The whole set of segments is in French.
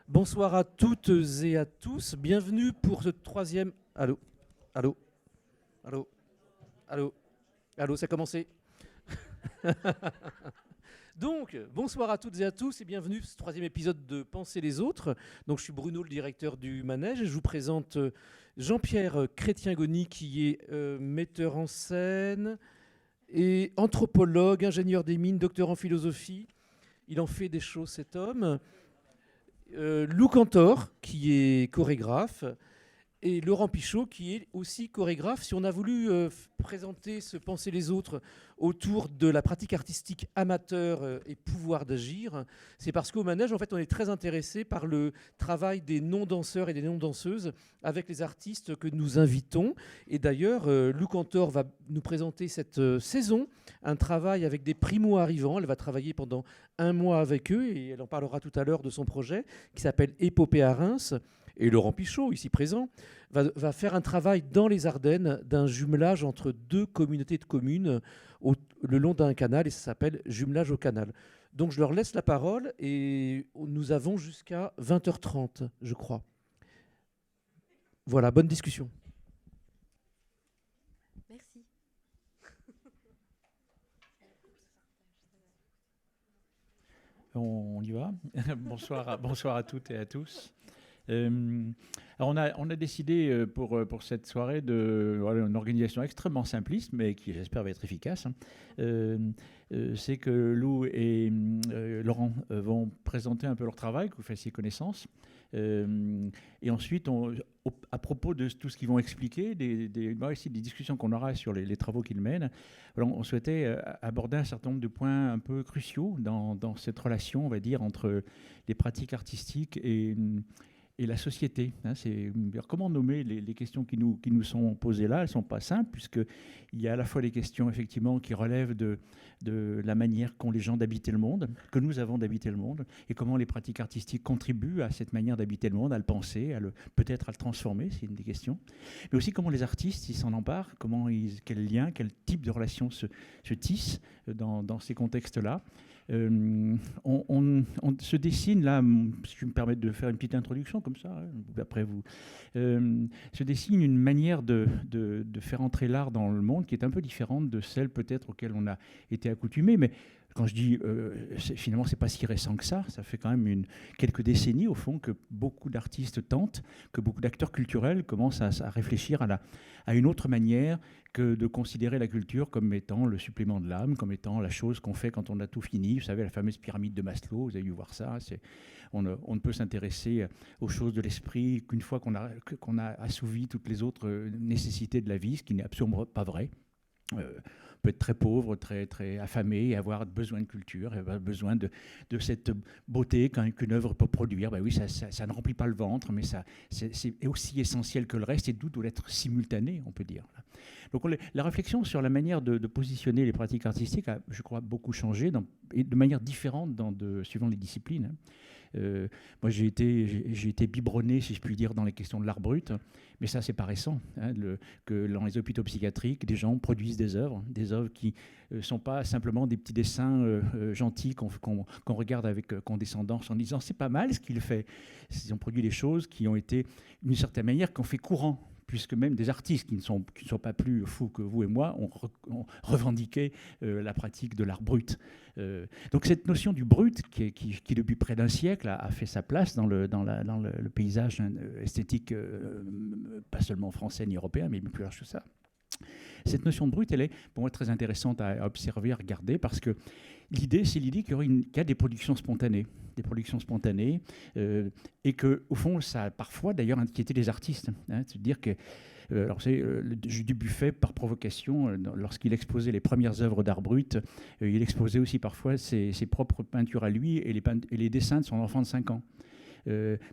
Bonsoir à toutes et à tous. Bienvenue pour ce troisième. Allô. Allô. Allô. Allô. Allô, ça a commencé. Donc, bonsoir à toutes et à tous et bienvenue pour ce troisième épisode de Penser les autres. Donc, je suis Bruno, le directeur du Manège, et je vous présente Jean-Pierre Chrétien-Goni, qui est metteur en scène et anthropologue, ingénieur des mines, docteur en philosophie. Il en fait des choses, cet homme. Lou Cantor, qui est chorégraphe, et Laurent Pichot, qui est aussi chorégraphe. Si on a voulu présenter ce Penser les autres autour de la pratique artistique amateur et pouvoir d'agir, c'est parce qu'au Manège, en fait, on est très intéressé par le travail des non-danseurs et des non-danseuses avec les artistes que nous invitons. Et d'ailleurs, Lou Cantor va nous présenter cette saison un travail avec des primo-arrivants. Elle va travailler pendant un mois avec eux et elle en parlera tout à l'heure de son projet qui s'appelle Épopée à Reims. Et Laurent Pichot, ici présent, va faire un travail dans les Ardennes d'un jumelage entre deux communautés de communes le long d'un canal, et ça s'appelle Jumelage au canal. Donc je leur laisse la parole et nous avons jusqu'à 20h30, je crois. Voilà, bonne discussion. Merci. On y va. Bonsoir à toutes et à tous. Alors on a décidé pour cette soirée une organisation extrêmement simpliste, mais qui j'espère va être efficace. C'est que Lou et Laurent vont présenter un peu leur travail, que vous fassiez connaissance. Et ensuite, à propos de tout ce qu'ils vont expliquer, des discussions qu'on aura sur les travaux qu'ils mènent, alors on souhaitait aborder un certain nombre de points un peu cruciaux dans cette relation, on va dire, entre les pratiques artistiques et la société. Comment nommer les questions qui nous sont posées là? Elles ne sont pas simples, puisqu'il y a à la fois les questions effectivement qui relèvent de la manière qu'ont les gens d'habiter le monde, que nous avons d'habiter le monde, et comment les pratiques artistiques contribuent à cette manière d'habiter le monde, à le penser, peut-être à le transformer, c'est une des questions. Mais aussi comment les artistes s'en emparent, quel lien, quel type de relation se tissent dans ces contextes-là. On se dessine là, si je me permets de faire une petite introduction comme ça, après vous, se dessine une manière de faire entrer l'art dans le monde qui est un peu différente de celle peut-être auquel on a été accoutumé, mais quand je dis finalement c'est pas si récent que ça fait quand même quelques décennies au fond que beaucoup d'artistes tentent, que beaucoup d'acteurs culturels commencent à réfléchir à une autre manière que de considérer la culture comme étant le supplément de l'âme, comme étant la chose qu'on fait quand on a tout fini. Vous savez, la fameuse pyramide de Maslow, vous avez dû voir ça. On ne peut s'intéresser aux choses de l'esprit qu'une fois qu'on a assouvi toutes les autres nécessités de la vie, ce qui n'est absolument pas vrai. On peut être très pauvre, très, très affamé et avoir besoin de culture, et avoir besoin de cette beauté qu'une œuvre peut produire. Ben oui, ça ne remplit pas le ventre, mais c'est aussi essentiel que le reste, et d'où doit être simultané, on peut dire. Donc la réflexion sur la manière de positionner les pratiques artistiques a, je crois, beaucoup changé, et de manière différente suivant les disciplines. Moi, j'ai été biberonné, si je puis dire, dans les questions de l'art brut, mais ça, c'est pas récent. Que dans les hôpitaux psychiatriques, des gens produisent des œuvres qui ne sont pas simplement des petits dessins gentils qu'on regarde avec condescendance en disant c'est pas mal ce qu'il fait. Ils ont produit des choses qui ont été, d'une certaine manière, qu'on fait courant, puisque même des artistes qui ne sont pas plus fous que vous et moi ont revendiqué la pratique de l'art brut. Donc cette notion du brut, qui depuis près d'un siècle a fait sa place dans le paysage esthétique, pas seulement français ni européen, mais plus large que ça. Cette notion de brut, elle est pour moi très intéressante à observer, à regarder, parce que c'est l'idée qu'il y a des productions spontanées. Et qu'au fond, ça a parfois d'ailleurs inquiété les artistes. C'est-à-dire que Dubuffet, par provocation, lorsqu'il exposait les premières œuvres d'art brut, il exposait aussi parfois ses propres peintures à lui et les dessins de son enfant de 5 ans.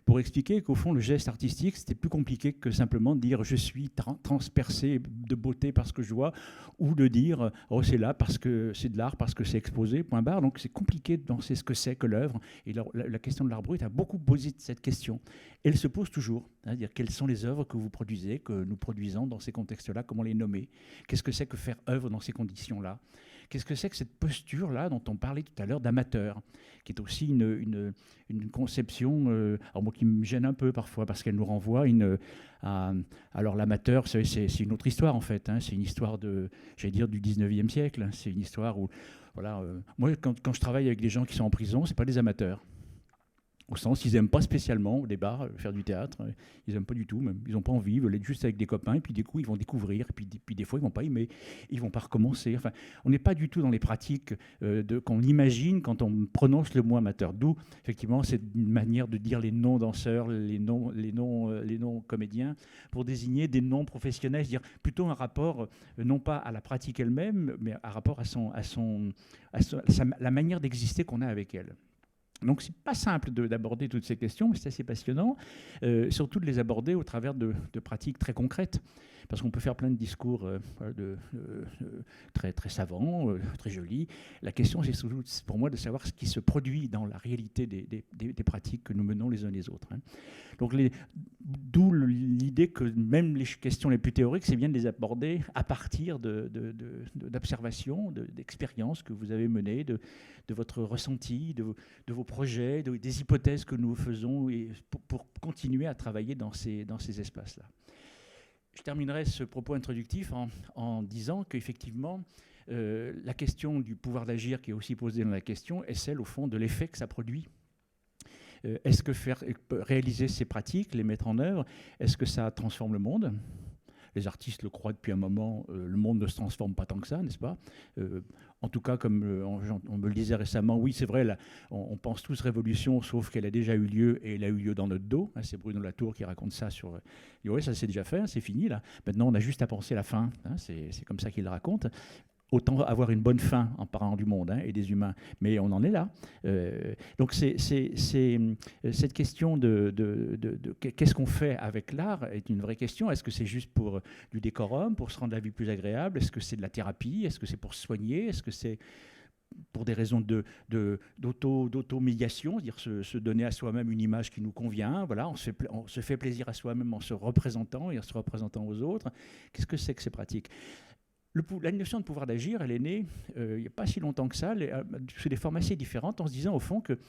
Pour expliquer qu'au fond, le geste artistique, c'était plus compliqué que simplement de dire « je suis transpercé de beauté parce que je vois » ou de dire « oh, c'est là parce que c'est de l'art, parce que c'est exposé, point barre ». Donc c'est compliqué de penser ce que c'est que l'œuvre. Et la question de l'art brut a beaucoup posé cette question. Elle se pose toujours, c'est-à-dire quelles sont les œuvres que vous produisez, que nous produisons dans ces contextes-là, comment les nommer, qu'est-ce que c'est que faire œuvre dans ces conditions-là, Qu'est-ce que c'est que cette posture-là dont on parlait tout à l'heure d'amateur, qui est aussi une conception, alors moi qui me gêne un peu parfois, parce qu'elle nous renvoie alors l'amateur, c'est une autre histoire en fait, hein, c'est une histoire j'allais dire, du 19e siècle, c'est une histoire où, voilà, moi quand je travaille avec des gens qui sont en prison, c'est pas des amateurs. Au sens, ils n'aiment pas spécialement au départ faire du théâtre, ils n'aiment pas du tout, même. Ils n'ont pas envie, ils veulent être juste avec des copains, et puis du coup ils vont découvrir, et puis des fois ils ne vont pas aimer, ils ne vont pas recommencer. Enfin, on n'est pas du tout dans les pratiques qu'on imagine quand on prononce le mot amateur. D'où effectivement cette manière de dire les non-danseurs, les non-comédiens, pour désigner des non-professionnels, c'est-à-dire plutôt un rapport non pas à la pratique elle-même, mais un rapport la manière d'exister qu'on a avec elle. Donc, ce n'est pas simple d'aborder toutes ces questions, mais c'est assez passionnant, surtout de les aborder au travers de pratiques très concrètes. Parce qu'on peut faire plein de discours très, très savants, très jolis. La question, c'est surtout pour moi de savoir ce qui se produit dans la réalité des pratiques que nous menons les uns les autres. Hein. Donc, d'où l'idée que même les questions les plus théoriques, c'est bien de les aborder à partir d'observations, d'expériences que vous avez menées, de votre ressenti, de vos projets, des hypothèses que nous faisons pour continuer à travailler dans ces espaces-là. Je terminerai ce propos introductif en disant qu'effectivement, la question du pouvoir d'agir qui est aussi posée dans la question est celle, au fond, de l'effet que ça produit. Est-ce que réaliser ces pratiques, les mettre en œuvre, est-ce que ça transforme le monde ? Les artistes le croient depuis un moment, le monde ne se transforme pas tant que ça, n'est-ce pas ? En tout cas, comme on me le disait récemment, oui, c'est vrai, là, on pense tous révolution, sauf qu'elle a déjà eu lieu, et elle a eu lieu dans notre dos. Hein, c'est Bruno Latour qui raconte ça sur... oui, ça c'est déjà fait, hein, c'est fini, là. Maintenant, on a juste à penser la fin. Hein, c'est comme ça qu'il le raconte. Autant avoir une bonne fin en parlant du monde, hein, et des humains, mais on en est là. Donc cette question qu'est-ce qu'on fait avec l'art est une vraie question. Est-ce que c'est juste pour du décorum, pour se rendre la vie plus agréable ? Est-ce que c'est de la thérapie ? Est-ce que c'est pour se soigner ? Est-ce que c'est pour des raisons d'auto-médiation, c'est-à-dire se donner à soi-même une image qui nous convient? Voilà, on se fait plaisir à soi-même en se représentant et en se représentant aux autres. Qu'est-ce que c'est que ces pratiques ? La notion de pouvoir d'agir, elle est née il n'y a pas si longtemps que ça, sous des formes assez différentes, en se disant au fond que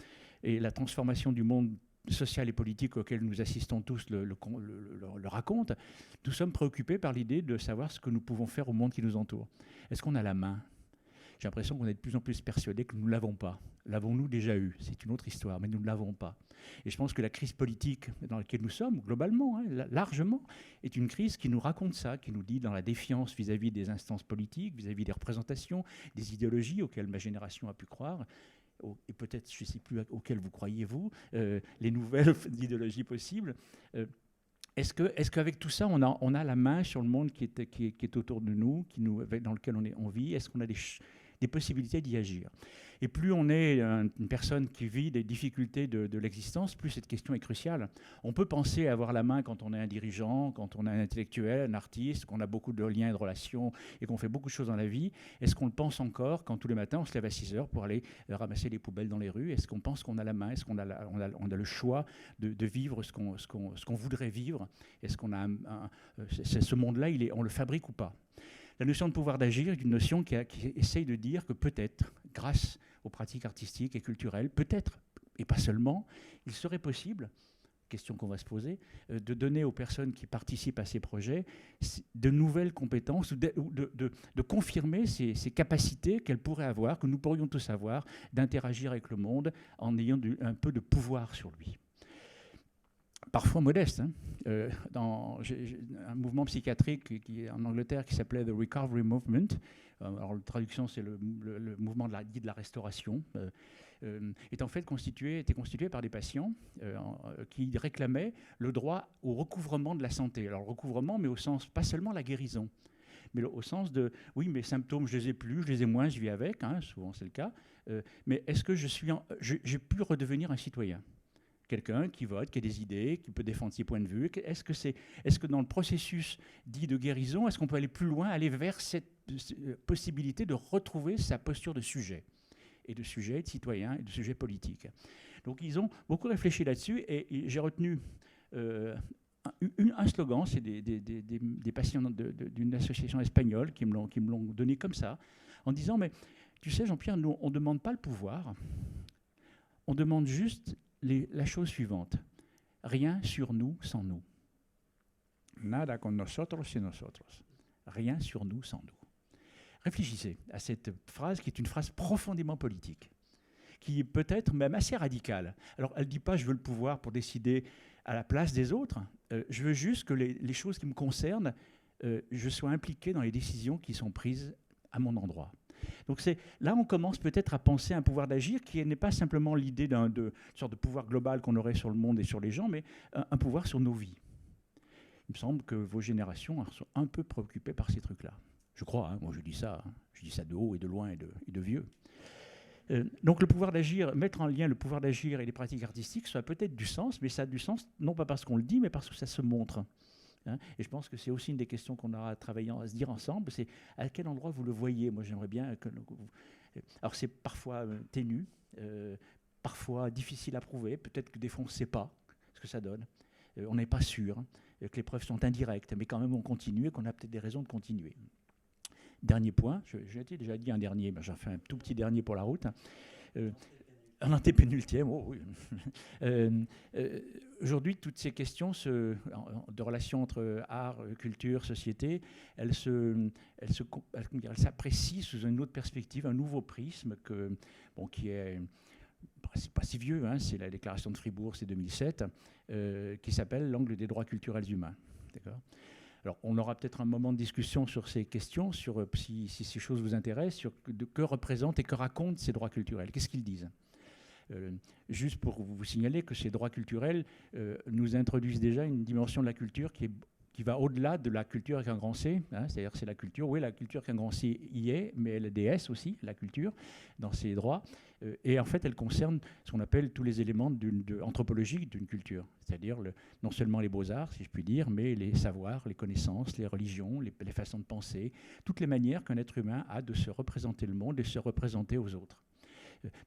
la transformation du monde social et politique auquel nous assistons tous le raconte, nous sommes préoccupés par l'idée de savoir ce que nous pouvons faire au monde qui nous entoure. Est-ce qu'on a la main ? J'ai l'impression qu'on est de plus en plus persuadés que nous ne l'avons pas. L'avons-nous déjà eu ? C'est une autre histoire, mais nous ne l'avons pas. Et je pense que la crise politique dans laquelle nous sommes, globalement, hein, largement, est une crise qui nous raconte ça, qui nous dit dans la défiance vis-à-vis des instances politiques, vis-à-vis des représentations, des idéologies auxquelles ma génération a pu croire, et peut-être, je ne sais plus auxquelles vous croyez vous, les nouvelles idéologies possibles. Est-ce qu'avec tout ça, on a la main sur le monde qui est autour de nous, dans lequel on vit? Est-ce qu'on a des possibilités d'y agir? Et plus on est une personne qui vit des difficultés de l'existence, plus cette question est cruciale. On peut penser avoir la main quand on est un dirigeant, quand on est un intellectuel, un artiste, qu'on a beaucoup de liens et de relations et qu'on fait beaucoup de choses dans la vie. Est-ce qu'on le pense encore quand tous les matins on se lève à 6 heures pour aller ramasser les poubelles dans les rues? Est-ce qu'on pense qu'on a la main? Est-ce qu'on a le choix de vivre ce qu'on voudrait vivre? Est-ce qu'on a ce monde-là, on le fabrique ou pas? La notion de pouvoir d'agir est une notion qui essaye de dire que peut-être, grâce aux pratiques artistiques et culturelles, peut-être, et pas seulement, il serait possible, question qu'on va se poser, de donner aux personnes qui participent à ces projets de nouvelles compétences, ou de confirmer ces capacités qu'elles pourraient avoir, que nous pourrions tous avoir, d'interagir avec le monde en ayant un peu de pouvoir sur lui. Parfois modeste. Hein. J'ai un mouvement psychiatrique qui est en Angleterre qui s'appelait The Recovery Movement. Alors la traduction, c'est le mouvement de la restauration. Était en fait constitué par des patients qui réclamaient le droit au recouvrement de la santé. Alors le recouvrement, mais au sens, pas seulement la guérison, mais au sens de, oui, mes symptômes, je les ai plus, je les ai moins, je vis avec, hein, souvent c'est le cas, mais est-ce que j'ai pu redevenir un citoyen ? Quelqu'un qui vote, qui a des idées, qui peut défendre ses points de vue. Est-ce que dans le processus dit de guérison, est-ce qu'on peut aller plus loin, aller vers cette possibilité de retrouver sa posture de sujet, de citoyen et de sujet politique? Donc ils ont beaucoup réfléchi là-dessus, et j'ai retenu un slogan, c'est des patients d'une association espagnole qui me l'ont donné comme ça, en disant, mais tu sais Jean-Pierre, nous on ne demande pas le pouvoir, on demande juste la chose suivante, rien sur nous sans nous. Nada con nosotros sin nosotros. Rien sur nous sans nous. Réfléchissez à cette phrase qui est une phrase profondément politique, qui est peut-être même assez radicale. Alors, elle ne dit pas « je veux le pouvoir pour décider à la place des autres », je veux juste que les choses qui me concernent, je sois impliqué dans les décisions qui sont prises à mon endroit. Donc là, on commence peut-être à penser à un pouvoir d'agir qui n'est pas simplement l'idée d'une sorte de pouvoir global qu'on aurait sur le monde et sur les gens, mais un pouvoir sur nos vies. Il me semble que vos générations sont un peu préoccupées par ces trucs-là. Je crois, hein, moi je dis ça de haut et de loin et de vieux. Donc le pouvoir d'agir, mettre en lien le pouvoir d'agir et les pratiques artistiques, ça a peut-être du sens, mais ça a du sens non pas parce qu'on le dit, mais parce que ça se montre. Hein. Et je pense que c'est aussi une des questions qu'on aura à travailler, à se dire ensemble, c'est à quel endroit vous le voyez. Moi j'aimerais bien que... Alors c'est parfois ténu, parfois difficile à prouver, peut-être que des fois on ne sait pas ce que ça donne, on n'est pas sûr, que les preuves sont indirectes, mais quand même on continue et qu'on a peut-être des raisons de continuer. Dernier point, j'ai déjà dit un dernier, mais j'en fais un tout petit dernier pour la route. Un antépénultième, oh oui. Aujourd'hui, toutes ces questions de relations entre art, culture, société, elles s'apprécient sous une autre perspective, un nouveau prisme qui est... C'est pas si vieux, hein, c'est la déclaration de Fribourg, c'est 2007, qui s'appelle l'angle des droits culturels humains. D'accord ? Alors, on aura peut-être un moment de discussion sur ces questions, sur si ces choses vous intéressent, sur que représentent et que racontent ces droits culturels. Qu'est-ce qu'ils disent ? Juste pour vous signaler que ces droits culturels nous introduisent déjà une dimension de la culture qui va au-delà de la culture avec un grand C. Hein, c'est-à-dire c'est la culture, oui, la culture avec un grand C y est, mais elle est DS aussi, la culture, dans ses droits. Et en fait, elle concerne ce qu'on appelle tous les éléments anthropologiques d'une culture. C'est-à-dire non seulement les beaux-arts, si je puis dire, mais les savoirs, les connaissances, les religions, les façons de penser, toutes les manières qu'un être humain a de se représenter le monde et de se représenter aux autres.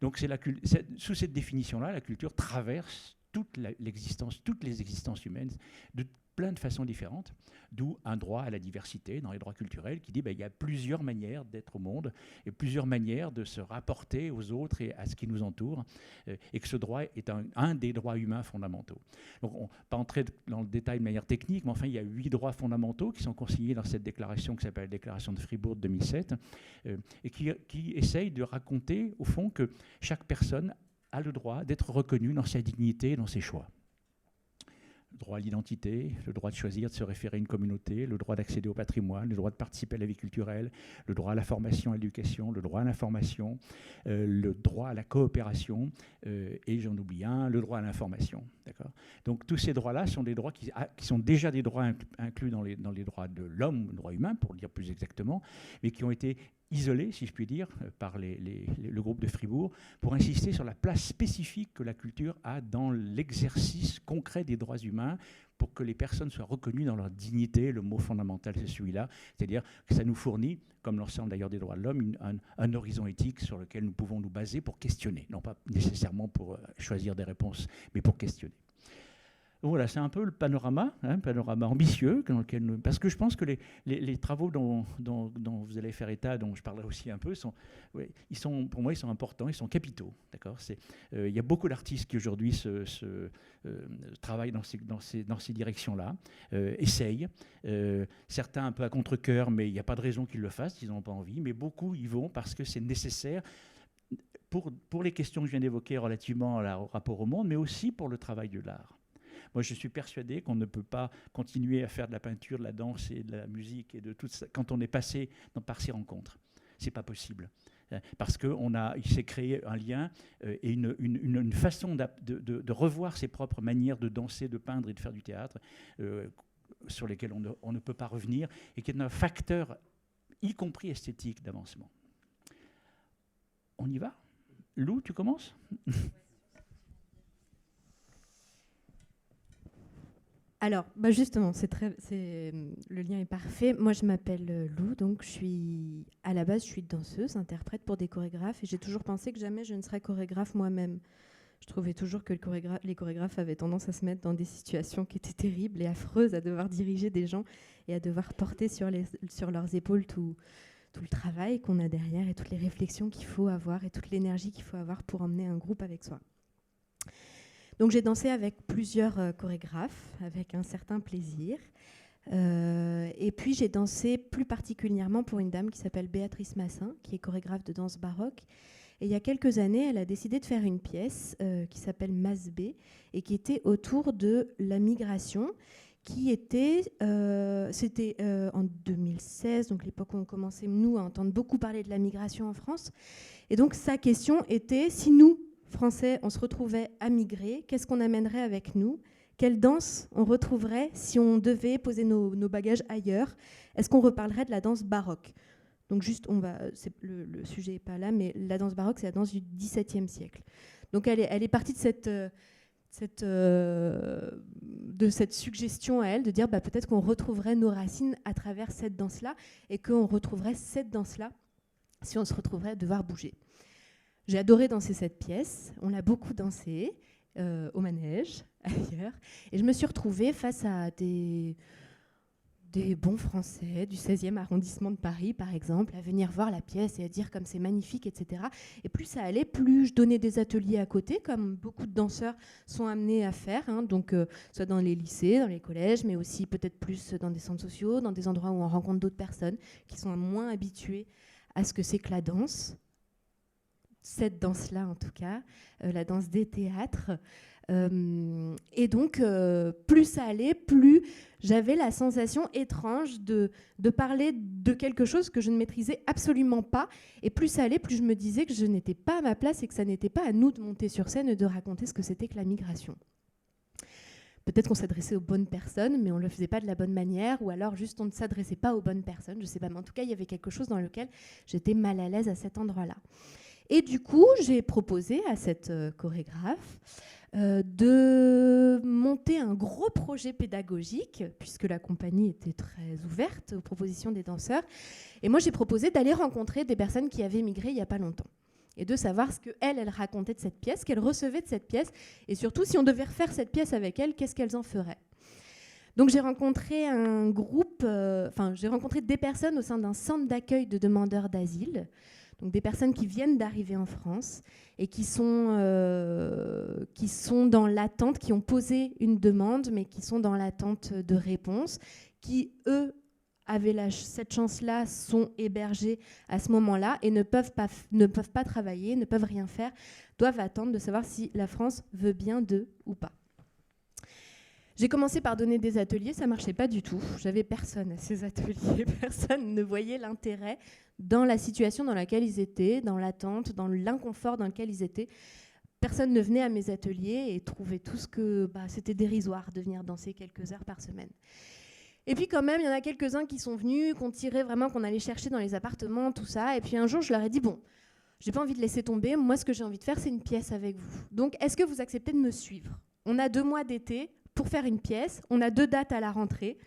Donc sous cette définition-là, la culture traverse toutes les existences humaines de plein de façons différentes, d'où un droit à la diversité dans les droits culturels qui dit qu'il y a plusieurs manières d'être au monde et plusieurs manières de se rapporter aux autres et à ce qui nous entoure, et que ce droit est un des droits humains fondamentaux. Donc, on ne va pas entrer dans le détail de manière technique, mais enfin, il y a 8 droits fondamentaux qui sont consignés dans cette déclaration qui s'appelle la déclaration de Fribourg de 2007, et qui essaye de raconter, au fond, que chaque personne a le droit d'être reconnue dans sa dignité et dans ses choix. Le droit à l'identité, le droit de choisir de se référer à une communauté, le droit d'accéder au patrimoine, le droit de participer à la vie culturelle, le droit à la formation et à l'éducation, le droit à l'information, le droit à la coopération, et j'en oublie un, le droit à l'information. D'accord ? Donc tous ces droits-là sont des droits qui sont déjà des droits inclus dans les droits de l'homme, le droit humain, pour le dire plus exactement, mais qui ont été isolés, si je puis dire, par le groupe de Fribourg, pour insister sur la place spécifique que la culture a dans l'exercice concret des droits humains, pour que les personnes soient reconnues dans leur dignité. Le mot fondamental, c'est celui-là, c'est-à-dire que ça nous fournit, comme l'ensemble d'ailleurs des droits de l'homme, un horizon éthique sur lequel nous pouvons nous baser pour questionner, non pas nécessairement pour choisir des réponses, mais pour questionner. Voilà, c'est un peu le panorama, panorama ambitieux, parce que je pense que les travaux dont vous allez faire état, dont je parlerai aussi un peu, pour moi, ils sont importants, ils sont capitaux. D'accord ? Il y a beaucoup d'artistes qui aujourd'hui travaillent dans ces directions-là, essayent. Certains un peu à contre-cœur, mais il n'y a pas de raison qu'ils le fassent, ils n'ont pas envie, mais beaucoup y vont parce que c'est nécessaire pour les questions que je viens d'évoquer relativement au rapport au monde, mais aussi pour le travail de l'art. Moi, je suis persuadé qu'on ne peut pas continuer à faire de la peinture, de la danse et de la musique et de tout ça quand on est passé par ces rencontres. C'est pas possible. Parce qu'il s'est créé un lien et une façon de revoir ses propres manières de danser, de peindre et de faire du théâtre sur lesquelles on ne peut pas revenir et qui est un facteur, y compris esthétique, d'avancement. On y va ? Lou, tu commences ? Alors, justement, le lien est parfait. Moi, je m'appelle Lou, donc à la base, je suis danseuse, interprète pour des chorégraphes, et j'ai toujours pensé que jamais je ne serais chorégraphe moi-même. Je trouvais toujours que les chorégraphes avaient tendance à se mettre dans des situations qui étaient terribles et affreuses, à devoir diriger des gens et à devoir porter sur leurs épaules tout tout le travail qu'on a derrière et toutes les réflexions qu'il faut avoir et toute l'énergie qu'il faut avoir pour emmener un groupe avec soi. Donc j'ai dansé avec plusieurs chorégraphes, avec un certain plaisir. Et puis j'ai dansé plus particulièrement pour une dame qui s'appelle Béatrice Massin, qui est chorégraphe de danse baroque. Et il y a quelques années, elle a décidé de faire une pièce qui s'appelle Masbé et qui était autour de la migration, qui était, c'était en 2016, donc l'époque où on commençait, nous, à entendre beaucoup parler de la migration en France. Et donc sa question était, si nous, Français, on se retrouvait à migrer, qu'est-ce qu'on amènerait avec nous ? Quelle danse on retrouverait si on devait poser nos bagages ailleurs ? Est-ce qu'on reparlerait de la danse baroque ? Donc juste, le sujet n'est pas là, mais la danse baroque, c'est la danse du XVIIe siècle. Donc elle est partie de cette suggestion à elle, de dire peut-être qu'on retrouverait nos racines à travers cette danse-là, et qu'on retrouverait cette danse-là si on se retrouverait à devoir bouger. J'ai adoré danser cette pièce, on l'a beaucoup dansée, au manège, ailleurs, et je me suis retrouvée face à des bons Français du 16e arrondissement de Paris, par exemple, à venir voir la pièce et à dire comme c'est magnifique, etc. Et plus ça allait, plus je donnais des ateliers à côté, comme beaucoup de danseurs sont amenés à faire, donc soit dans les lycées, dans les collèges, mais aussi peut-être plus dans des centres sociaux, dans des endroits où on rencontre d'autres personnes qui sont moins habituées à ce que c'est que la danse. Cette danse-là, en tout cas, la danse des théâtres. Et donc, plus ça allait, plus j'avais la sensation étrange de parler de quelque chose que je ne maîtrisais absolument pas. Et plus ça allait, plus je me disais que je n'étais pas à ma place et que ça n'était pas à nous de monter sur scène et de raconter ce que c'était que la migration. Peut-être qu'on s'adressait aux bonnes personnes, mais on ne le faisait pas de la bonne manière, ou alors juste on ne s'adressait pas aux bonnes personnes, je ne sais pas. Mais en tout cas, il y avait quelque chose dans lequel j'étais mal à l'aise à cet endroit-là. Et du coup, j'ai proposé à cette chorégraphe de monter un gros projet pédagogique, puisque la compagnie était très ouverte aux propositions des danseurs. Et moi, j'ai proposé d'aller rencontrer des personnes qui avaient migré il n'y a pas longtemps, et de savoir ce qu'elle racontait de cette pièce, qu'elle recevait de cette pièce, et surtout, si on devait refaire cette pièce avec elle, qu'est-ce qu'elles en feraient. Donc j'ai rencontré un groupe, j'ai rencontré des personnes au sein d'un centre d'accueil de demandeurs d'asile, donc des personnes qui viennent d'arriver en France et qui sont dans l'attente, qui ont posé une demande, mais qui sont dans l'attente de réponse, qui, eux, avaient cette chance-là, sont hébergés à ce moment-là et ne peuvent pas travailler, ne peuvent rien faire, doivent attendre de savoir si la France veut bien d'eux ou pas. J'ai commencé par donner des ateliers, ça ne marchait pas du tout. J'avais personne à ces ateliers, personne ne voyait l'intérêt dans la situation dans laquelle ils étaient, dans l'attente, dans l'inconfort dans lequel ils étaient. Personne ne venait à mes ateliers et trouvait tous que c'était dérisoire de venir danser quelques heures par semaine. Et puis quand même, il y en a quelques-uns qui sont venus, qu'on tirait vraiment, qu'on allait chercher dans les appartements, tout ça. Et puis un jour, je leur ai dit, bon, j'ai pas envie de laisser tomber, moi ce que j'ai envie de faire, c'est une pièce avec vous. Donc est-ce que vous acceptez de me suivre ? On a 2 mois d'été pour faire une pièce, on a 2 dates à la rentrée.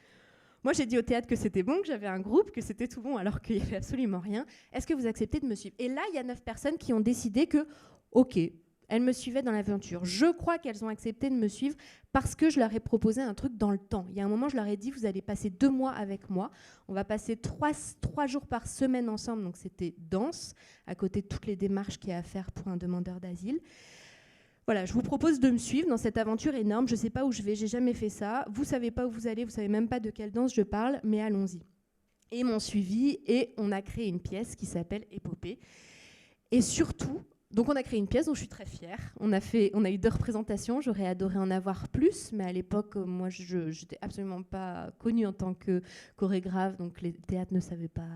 Moi, j'ai dit au théâtre que c'était bon, que j'avais un groupe, que c'était tout bon, alors qu'il n'y avait absolument rien. Est-ce que vous acceptez de me suivre ? Et là, il y a 9 personnes qui ont décidé que, OK, elles me suivaient dans l'aventure. Je crois qu'elles ont accepté de me suivre parce que je leur ai proposé un truc dans le temps. Il y a un moment, je leur ai dit, vous allez passer 2 mois avec moi. On va passer 3 jours par semaine ensemble. Donc, c'était danse, à côté de toutes les démarches qu'il y a à faire pour un demandeur d'asile. Voilà, je vous propose de me suivre dans cette aventure énorme. Je ne sais pas où je vais, j'ai jamais fait ça. Vous ne savez pas où vous allez, vous ne savez même pas de quelle danse je parle, mais allons-y. Et ils m'ont suivi et on a créé une pièce qui s'appelle Épopée. Et surtout, donc on a créé une pièce dont je suis très fière. On a eu 2 représentations, j'aurais adoré en avoir plus, mais à l'époque, moi, je n'étais absolument pas connue en tant que chorégraphe, donc les théâtres ne savaient pas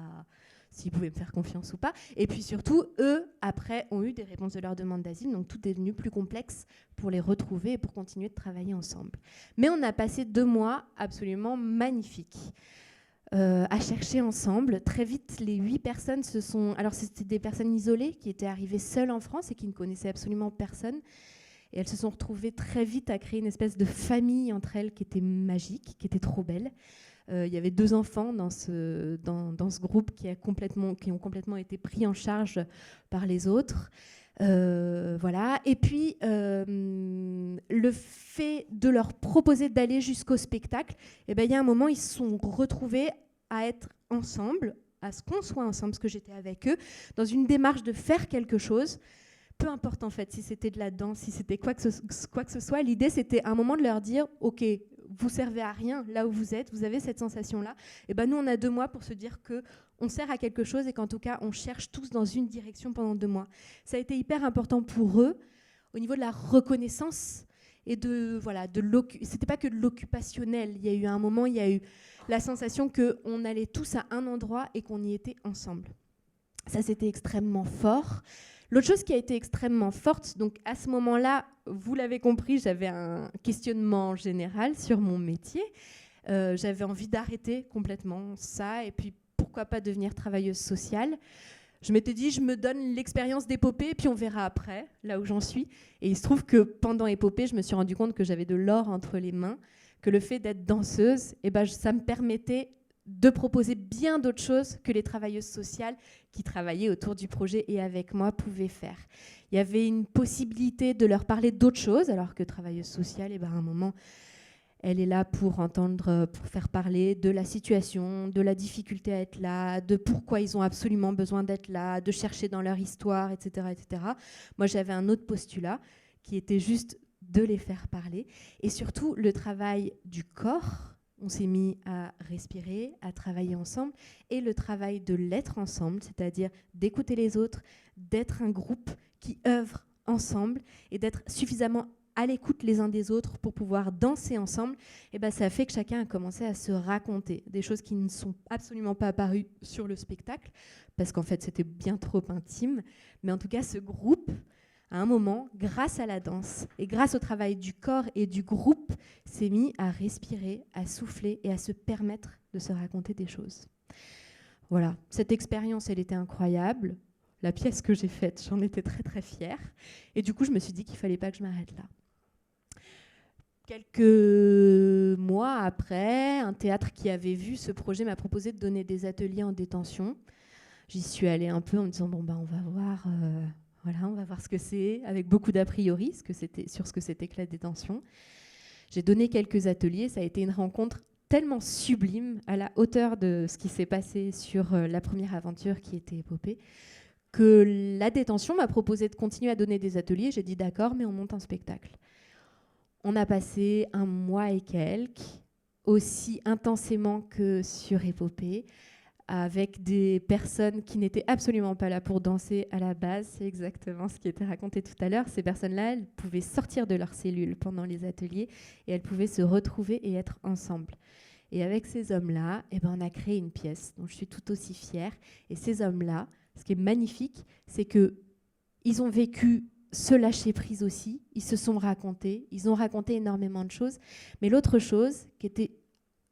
s'ils pouvaient me faire confiance ou pas. Et puis surtout, eux, après, ont eu des réponses de leur demande d'asile, donc tout est devenu plus complexe pour les retrouver et pour continuer de travailler ensemble. Mais on a passé 2 mois absolument magnifiques à chercher ensemble. Très vite, les 8 personnes Alors c'était des personnes isolées qui étaient arrivées seules en France et qui ne connaissaient absolument personne. Et elles se sont retrouvées très vite à créer une espèce de famille entre elles qui était magique, qui était trop belle. Il y avait 2 enfants dans ce groupe qui ont complètement été pris en charge par les autres. Voilà. Et puis, le fait de leur proposer d'aller jusqu'au spectacle, il y a un moment, ils se sont retrouvés à être ensemble, à ce qu'on soit ensemble, parce que j'étais avec eux, dans une démarche de faire quelque chose. Peu importe en fait si c'était de la danse, si c'était quoi que ce soit, l'idée c'était un moment de leur dire « Ok, vous servez à rien là où vous êtes, vous avez cette sensation-là. Et ben nous, on a 2 mois pour se dire qu'on sert à quelque chose et qu'en tout cas, on cherche tous dans une direction pendant 2 mois. » Ça a été hyper important pour eux au niveau de la reconnaissance et c'était pas que de l'occupationnel. Il y a eu un moment, il y a eu la sensation qu'on allait tous à un endroit et qu'on y était ensemble. Ça, c'était extrêmement fort. L'autre chose qui a été extrêmement forte, donc à ce moment-là, vous l'avez compris, j'avais un questionnement général sur mon métier. J'avais envie d'arrêter complètement ça et puis pourquoi pas devenir travailleuse sociale. Je m'étais dit, je me donne l'expérience d'Épopée et puis on verra après, là où j'en suis. Et il se trouve que pendant Épopée, je me suis rendu compte que j'avais de l'or entre les mains, que le fait d'être danseuse, ça me permettait de proposer bien d'autres choses que les travailleuses sociales qui travaillaient autour du projet et avec moi pouvaient faire. Il y avait une possibilité de leur parler d'autres choses, alors que travailleuse sociale, à un moment, elle est là pour entendre, pour faire parler de la situation, de la difficulté à être là, de pourquoi ils ont absolument besoin d'être là, de chercher dans leur histoire, etc., etc. Moi, j'avais un autre postulat qui était juste de les faire parler. Et surtout, le travail du corps. On s'est mis à respirer, à travailler ensemble, et le travail de l'être ensemble, c'est-à-dire d'écouter les autres, d'être un groupe qui œuvre ensemble et d'être suffisamment à l'écoute les uns des autres pour pouvoir danser ensemble, ça a fait que chacun a commencé à se raconter des choses qui ne sont absolument pas apparues sur le spectacle, parce qu'en fait c'était bien trop intime, mais en tout cas ce groupe, à un moment, grâce à la danse et grâce au travail du corps et du groupe, s'est mis à respirer, à souffler et à se permettre de se raconter des choses. Voilà, cette expérience, elle était incroyable. La pièce que j'ai faite, j'en étais très très fière. Et du coup, je me suis dit qu'il ne fallait pas que je m'arrête là. Quelques mois après, un théâtre qui avait vu ce projet m'a proposé de donner des ateliers en détention. J'y suis allée un peu en me disant, on va voir... Voilà, on va voir ce que c'est, avec beaucoup d'a priori sur ce que c'était que la détention. J'ai donné quelques ateliers, ça a été une rencontre tellement sublime, à la hauteur de ce qui s'est passé sur la première aventure qui était Épopée, que la détention m'a proposé de continuer à donner des ateliers. J'ai dit d'accord, mais on monte un spectacle. On a passé 1 mois et quelques, aussi intensément que sur Épopée, avec des personnes qui n'étaient absolument pas là pour danser à la base. C'est exactement ce qui était raconté tout à l'heure. Ces personnes-là, elles pouvaient sortir de leur cellule pendant les ateliers et elles pouvaient se retrouver et être ensemble. Et avec ces hommes-là, on a créé une pièce dont je suis tout aussi fière. Et ces hommes-là, ce qui est magnifique, c'est qu'ils ont vécu ce lâcher-prise aussi. Ils se sont racontés. Ils ont raconté énormément de choses. Mais l'autre chose qui était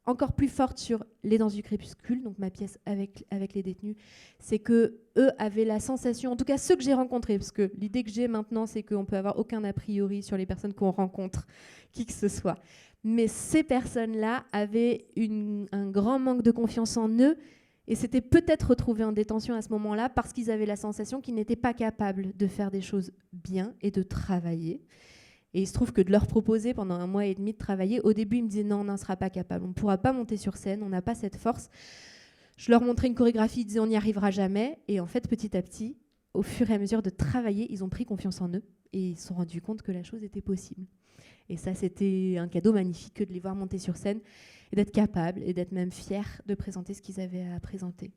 encore plus forte sur Les Danses du Crépuscule, donc ma pièce avec les détenus, c'est qu'eux avaient la sensation, en tout cas ceux que j'ai rencontrés, parce que l'idée que j'ai maintenant, c'est qu'on ne peut avoir aucun a priori sur les personnes qu'on rencontre, qui que ce soit. Mais ces personnes-là avaient un grand manque de confiance en eux et s'étaient peut-être retrouvés en détention à ce moment-là parce qu'ils avaient la sensation qu'ils n'étaient pas capables de faire des choses bien et de travailler. Et il se trouve que de leur proposer pendant 1 mois et demi de travailler, au début, ils me disaient non, on n'en sera pas capable, on ne pourra pas monter sur scène, on n'a pas cette force. Je leur montrais une chorégraphie, ils disaient on n'y arrivera jamais. Et en fait, petit à petit, au fur et à mesure de travailler, ils ont pris confiance en eux et ils se sont rendus compte que la chose était possible. Et ça, c'était un cadeau magnifique que de les voir monter sur scène et d'être capables et d'être même fiers de présenter ce qu'ils avaient à présenter.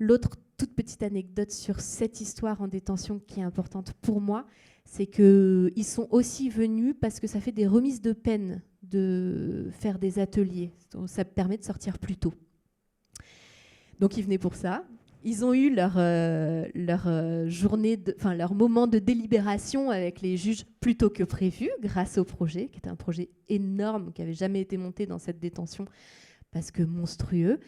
L'autre toute petite anecdote sur cette histoire en détention qui est importante pour moi, c'est qu'ils sont aussi venus parce que ça fait des remises de peine de faire des ateliers. Donc ça permet de sortir plus tôt. Donc ils venaient pour ça. Ils ont eu leur moment de délibération avec les juges plus tôt que prévu, grâce au projet, qui était un projet énorme, qui n'avait jamais été monté dans cette détention, parce que monstrueux.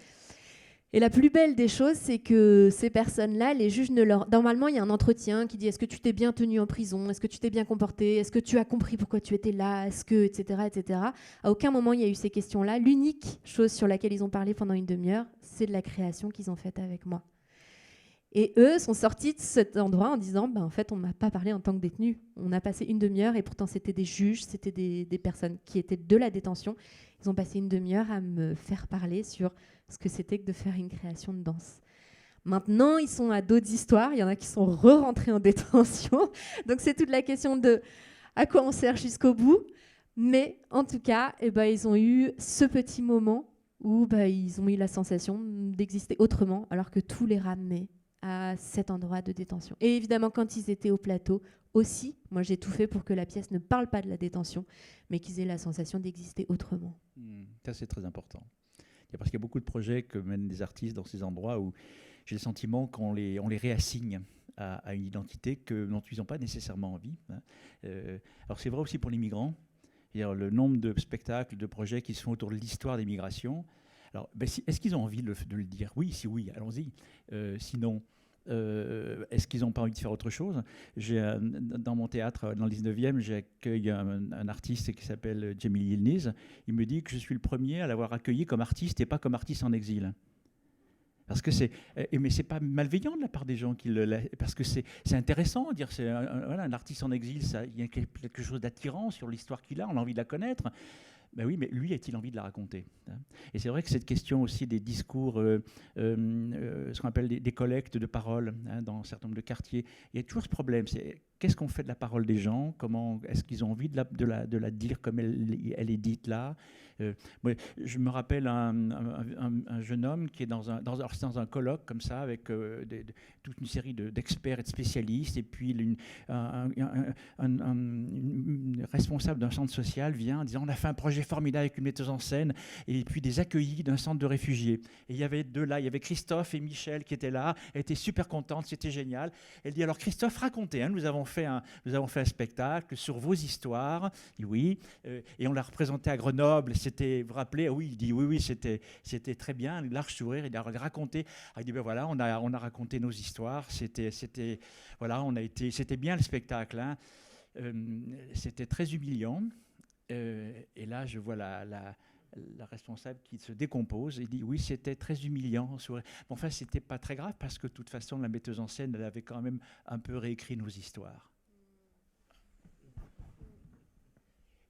Et la plus belle des choses, c'est que ces personnes-là, les juges ne leur... Normalement, il y a un entretien qui dit « Est-ce que tu t'es bien tenu en prison ? Est-ce que tu t'es bien comporté ? Est-ce que tu as compris pourquoi tu étais là ? Est-ce que... etc. etc. » À aucun moment, il y a eu ces questions-là. L'unique chose sur laquelle ils ont parlé pendant 1 demi-heure, c'est de la création qu'ils ont faite avec moi. Et eux sont sortis de cet endroit en disant en fait, on ne m'a pas parlé en tant que détenu. On a passé 1 demi-heure et pourtant, c'était des juges, c'était des personnes qui étaient de la détention. Ils ont passé 1 demi-heure à me faire parler sur ce que c'était que de faire une création de danse. Maintenant, ils sont à d'autres histoires. Il y en a qui sont re-rentrés en détention. Donc, c'est toute la question de à quoi on sert jusqu'au bout. Mais en tout cas, ils ont eu ce petit moment où ils ont eu la sensation d'exister autrement, alors que tout les ramenait à cet endroit de détention. Et évidemment, quand ils étaient au plateau aussi, moi j'ai tout fait pour que la pièce ne parle pas de la détention, mais qu'ils aient la sensation d'exister autrement. Ça, c'est très important. Parce qu'il y a beaucoup de projets que mènent des artistes dans ces endroits où j'ai le sentiment qu'on les réassigne à une identité dont ils n'ont pas nécessairement envie. Alors c'est vrai aussi pour les migrants. Le nombre de spectacles, de projets qui se font autour de l'histoire des migrations. Alors, est-ce qu'ils ont envie de le dire ? Oui, si oui, allons-y. Sinon, est-ce qu'ils n'ont pas envie de faire autre chose ? Dans mon théâtre, dans le 19e, j'accueille un artiste qui s'appelle Jamil Yildiz. Il me dit que je suis le premier à l'avoir accueilli comme artiste et pas comme artiste en exil. Parce que mais c'est pas malveillant de la part des gens parce que c'est intéressant, dire c'est un artiste en exil, il y a quelque chose d'attirant sur l'histoire qu'il a, on a envie de la connaître. Ben oui, mais lui, a-t-il envie de la raconter ? Et c'est vrai que cette question aussi des discours, ce qu'on appelle des collectes de paroles dans un certain nombre de quartiers, il y a toujours ce problème. C'est qu'est-ce qu'on fait de la parole des gens ? Comment est-ce qu'ils ont envie de la dire comme elle est dite là ? Moi, je me rappelle un jeune homme qui est dans un colloque comme ça avec toute une série d'experts et de spécialistes, et puis un responsable d'un centre social vient en disant on a fait un projet formidable avec une metteuse en scène et puis des accueillis d'un centre de réfugiés. Et il y avait deux là, il y avait Christophe et Michel qui étaient là, elle était super contente, c'était génial. Elle dit alors Christophe, racontez, nous avons fait un spectacle sur vos histoires. Il dit oui, et on l'a représenté à Grenoble. C'était, vous vous rappelez, oui, il dit oui, c'était très bien, large sourire, il a raconté. Il dit ben voilà, on a raconté nos histoires, c'était bien le spectacle, hein. C'était très humiliant. Et là, je vois la responsable qui se décompose et dit oui, c'était très humiliant. Mais enfin, c'était pas très grave parce que de toute façon, la metteuse en scène, elle avait quand même un peu réécrit nos histoires.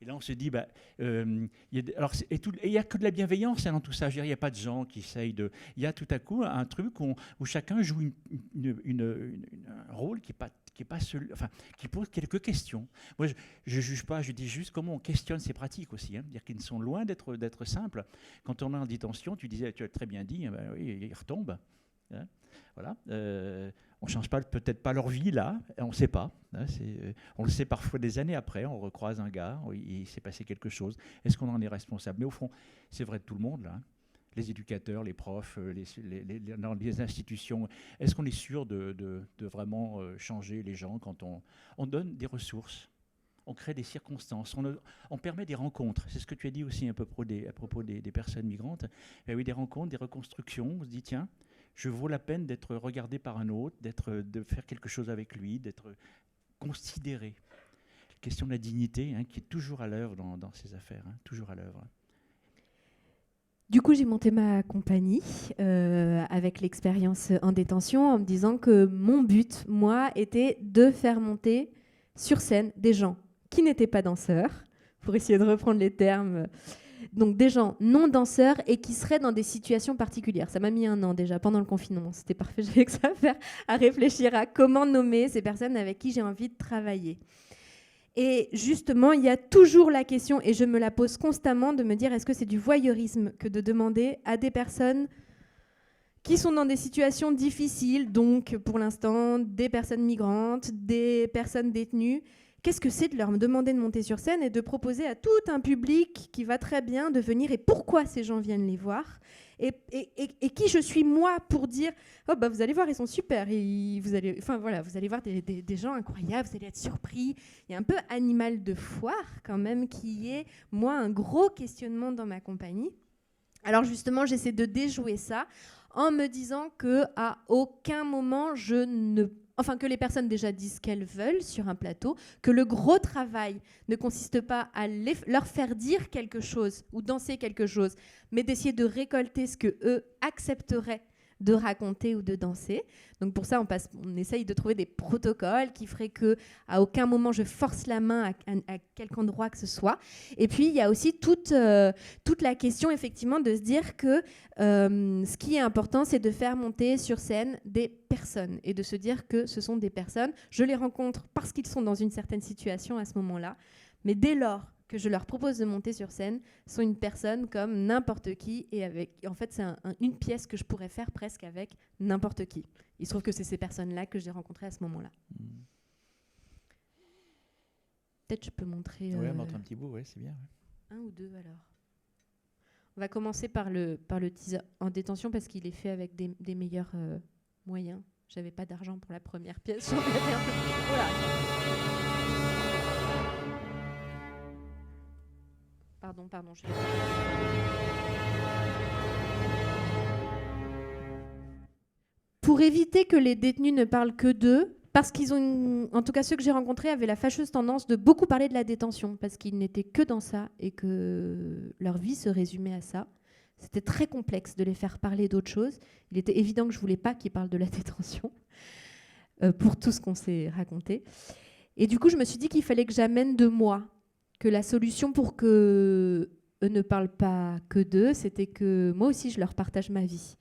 Et là, on se dit, il n'y a que de la bienveillance dans tout ça. Il n'y a pas de gens qui essayent de... Il y a tout à coup un truc où chacun joue un rôle qui n'est pas celui... Enfin, qui pose quelques questions. Moi, je ne juge pas, je dis juste comment on questionne ces pratiques aussi. C'est-à-dire qu'ils sont loin d'être simples. Quand on est en détention, tu as très bien dit, oui, ils retombent. Hein, voilà. On ne change peut-être pas leur vie là, on ne sait pas. Hein, on le sait parfois des années après, on recroise un gars, il s'est passé quelque chose. Est-ce qu'on en est responsable ? Mais au fond, c'est vrai de tout le monde là. Les éducateurs, les profs, dans les institutions. Est-ce qu'on est sûr de vraiment changer les gens quand on donne des ressources ? On crée des circonstances, on permet des rencontres. C'est ce que tu as dit aussi à propos des personnes migrantes. Il y a eu des rencontres, des reconstructions. On se dit tiens, je vaux la peine d'être regardé par un autre, de faire quelque chose avec lui, d'être considéré. La question de la dignité, qui est toujours à l'œuvre dans ces affaires, toujours à l'œuvre. Du coup, j'ai monté ma compagnie avec l'expérience en détention en me disant que mon but, moi, était de faire monter sur scène des gens qui n'étaient pas danseurs, pour essayer de reprendre les termes... Donc des gens non danseurs et qui seraient dans des situations particulières. Ça m'a mis 1 an déjà pendant le confinement. C'était parfait, j'avais que ça à faire, à réfléchir à comment nommer ces personnes avec qui j'ai envie de travailler. Et justement, il y a toujours la question, et je me la pose constamment, de me dire est-ce que c'est du voyeurisme que de demander à des personnes qui sont dans des situations difficiles, donc pour l'instant des personnes migrantes, des personnes détenues. Qu'est-ce que c'est de leur demander de monter sur scène et de proposer à tout un public qui va très bien de venir, et pourquoi ces gens viennent les voir, et qui je suis moi pour dire oh bah vous allez voir, ils sont super, vous allez voir des gens incroyables, vous allez être surpris. Il y a un peu animal de foire quand même qui est moi un gros questionnement dans ma compagnie. Alors justement, j'essaie de déjouer ça en me disant que à aucun moment que les personnes déjà disent ce qu'elles veulent sur un plateau, que le gros travail ne consiste pas à leur faire dire quelque chose ou danser quelque chose, mais d'essayer de récolter ce qu'eux accepteraient de raconter ou de danser. Donc pour ça, on essaye de trouver des protocoles qui feraient qu'à aucun moment je force la main à quelque endroit que ce soit. Et puis il y a aussi toute la question effectivement de se dire que ce qui est important, c'est de faire monter sur scène des personnes et de se dire que ce sont des personnes. Je les rencontre parce qu'ils sont dans une certaine situation à ce moment-là, mais dès lors que je leur propose de monter sur scène, sont une personne comme n'importe qui en fait, c'est une pièce que je pourrais faire presque avec n'importe qui. Il se trouve que c'est ces personnes-là que j'ai rencontrées à ce moment-là. Peut-être je peux montrer... Oui, montre un petit bout, ouais, c'est bien. Ouais. Un ou deux, alors. On va commencer par le teaser en détention parce qu'il est fait avec des meilleurs moyens. J'avais pas d'argent pour la première pièce. J'en avais un peu plus. Voilà. Pardon. Pour éviter que les détenus ne parlent que d'eux, parce qu'ils ont, en tout cas ceux que j'ai rencontrés, avaient la fâcheuse tendance de beaucoup parler de la détention, parce qu'ils n'étaient que dans ça et que leur vie se résumait à ça. C'était très complexe de les faire parler d'autre chose. Il était évident que je ne voulais pas qu'ils parlent de la détention, pour tout ce qu'on s'est raconté. Et du coup, je me suis dit qu'il fallait que j'amène de moi, que la solution pour qu'eux ne parlent pas que d'eux, c'était que moi aussi, je leur partage ma vie.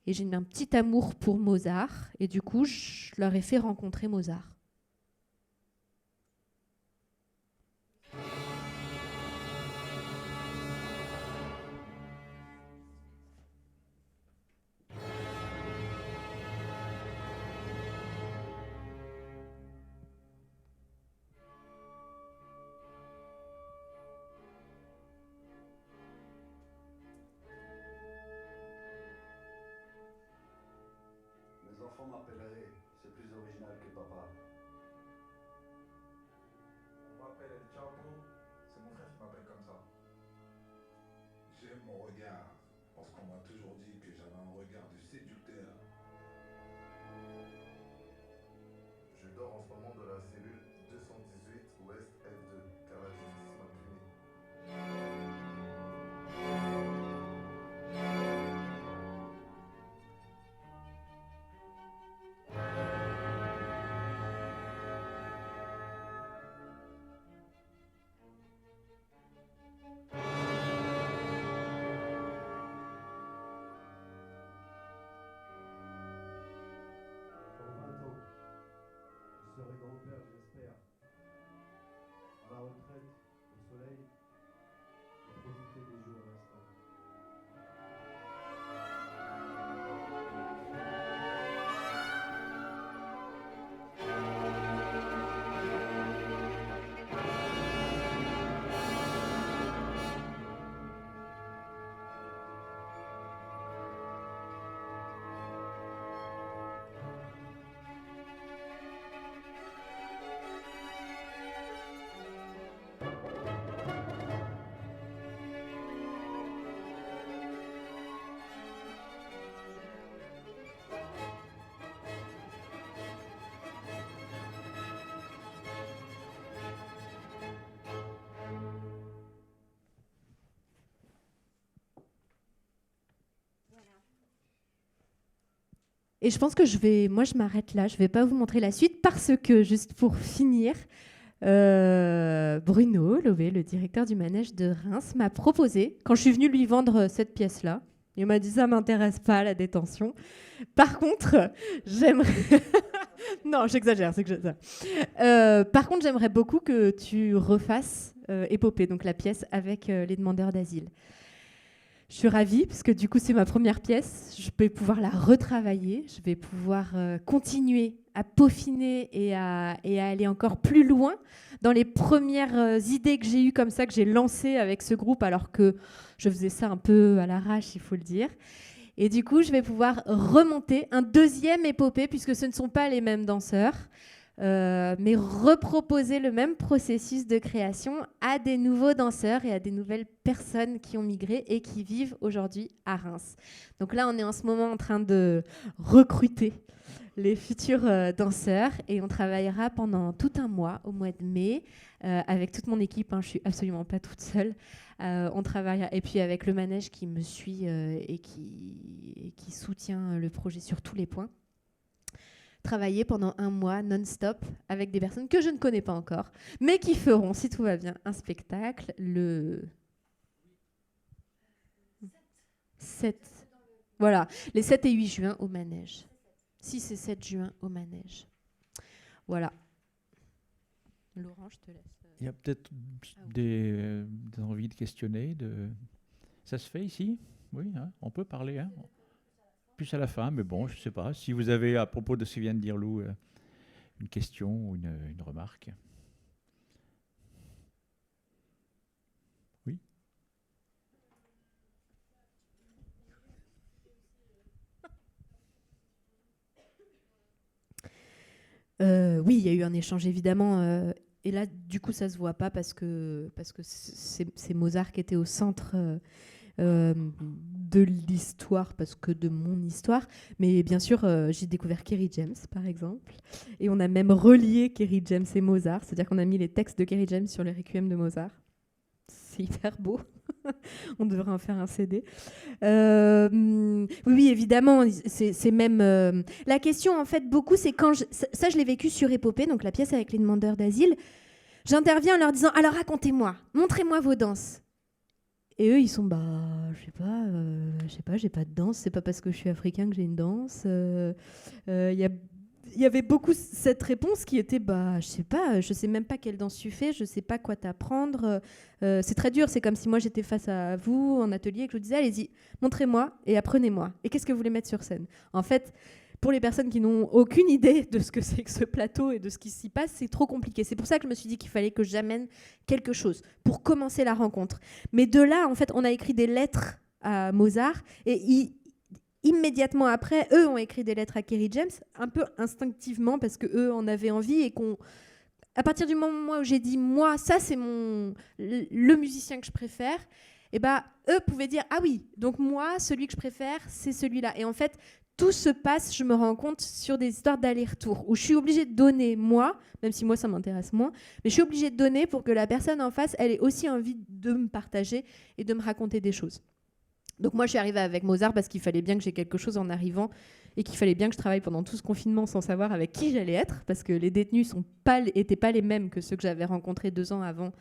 Et j'ai un petit amour pour Mozart, et du coup, je leur ai fait rencontrer Mozart. Les enfants m'appelleraient, c'est plus original que papa. On m'appelle El Chapo, c'est mon frère qui m'appelle comme ça. J'aime mon regard, parce qu'on m'a toujours dit que j'avais un regard de séducteur. Je dors en ce moment dans la cellule 218 Ouest F2, car la justice m'a puni. Pour 20 ans, je serai grand-père, j'espère. À la retraite, au soleil, et profiter des jours restants. Et je pense que je m'arrête là. Je ne vais pas vous montrer la suite parce que, juste pour finir, Bruno Lové, le directeur du manège de Reims, m'a proposé, quand je suis venue lui vendre cette pièce-là, il m'a dit « ça ne m'intéresse pas, la détention. Par contre, j'aimerais... » Non, j'exagère, c'est que par contre, j'aimerais beaucoup que tu refasses Épopée, donc la pièce avec les demandeurs d'asile. Je suis ravie parce que du coup, c'est ma première pièce. Je vais pouvoir la retravailler. Je vais pouvoir continuer à peaufiner et à aller encore plus loin dans les premières idées que j'ai eues comme ça, que j'ai lancées avec ce groupe, alors que je faisais ça un peu à l'arrache, il faut le dire. Et du coup, je vais pouvoir remonter un deuxième épopée, puisque ce ne sont pas les mêmes danseurs, mais reproposer le même processus de création à des nouveaux danseurs et à des nouvelles personnes qui ont migré et qui vivent aujourd'hui à Reims. Donc là, on est en ce moment en train de recruter les futurs danseurs. Et on travaillera pendant tout un mois, au mois de mai, avec toute mon équipe. Je suis absolument pas toute seule. On travaillera, et puis avec le manège qui me suit et qui soutient le projet sur tous les points. Travailler pendant un mois non-stop avec des personnes que je ne connais pas encore, mais qui feront, si tout va bien, un spectacle le 7. Voilà, les 7 et 8 juin au manège. 6 et 7 juin au manège. Voilà. Laurent, je te laisse. Il y a peut-être des envies de questionner. Ça se fait ici? Oui, hein, on peut parler. Hein, plus à la fin, mais bon, je ne sais pas. Si vous avez, à propos de ce que vient de dire Lou, une question ou une remarque. Oui. Oui, il y a eu un échange évidemment. Et là, du coup, ça ne se voit pas parce que c'est Mozart qui était au centre de l'histoire, parce que de mon histoire. Mais bien sûr, j'ai découvert Kerry James, par exemple. Et on a même relié Kerry James et Mozart. C'est-à-dire qu'on a mis les textes de Kerry James sur les requiem de Mozart. C'est hyper beau. On devrait en faire un CD. Oui, évidemment, c'est même... La question, en fait, beaucoup, c'est quand... Ça, je l'ai vécu sur Épopée, donc la pièce avec les demandeurs d'asile. J'interviens en leur disant, alors racontez-moi, montrez-moi vos danses. Et eux, ils sont, je sais pas, j'ai pas de danse. C'est pas parce que je suis africain que j'ai une danse. Il y avait beaucoup cette réponse qui était, je sais même pas quelle danse tu fais, je sais pas quoi t'apprendre. C'est très dur, c'est comme si moi j'étais face à vous en atelier et que je vous disais, allez-y, montrez-moi et apprenez-moi. Et qu'est-ce que vous voulez mettre sur scène? En fait, pour les personnes qui n'ont aucune idée de ce que c'est que ce plateau et de ce qui s'y passe, c'est trop compliqué. C'est pour ça que je me suis dit qu'il fallait que j'amène quelque chose pour commencer la rencontre. Mais de là, en fait, on a écrit des lettres à Mozart et immédiatement après, eux ont écrit des lettres à Kerry James, un peu instinctivement parce qu'eux en avaient envie et à partir du moment où j'ai dit, moi, ça c'est le musicien que je préfère, et eux pouvaient dire, ah oui, donc moi, celui que je préfère, c'est celui-là. Et en fait, tout se passe, je me rends compte, sur des histoires d'aller-retour, où je suis obligée de donner, moi, même si moi, ça m'intéresse moins, mais je suis obligée de donner pour que la personne en face, elle ait aussi envie de me partager et de me raconter des choses. Donc moi, je suis arrivée avec Mozart parce qu'il fallait bien que j'ai quelque chose en arrivant et qu'il fallait bien que je travaille pendant tout ce confinement sans savoir avec qui j'allais être, parce que les détenus n'étaient pas les mêmes que ceux que j'avais rencontrés 2 ans avant,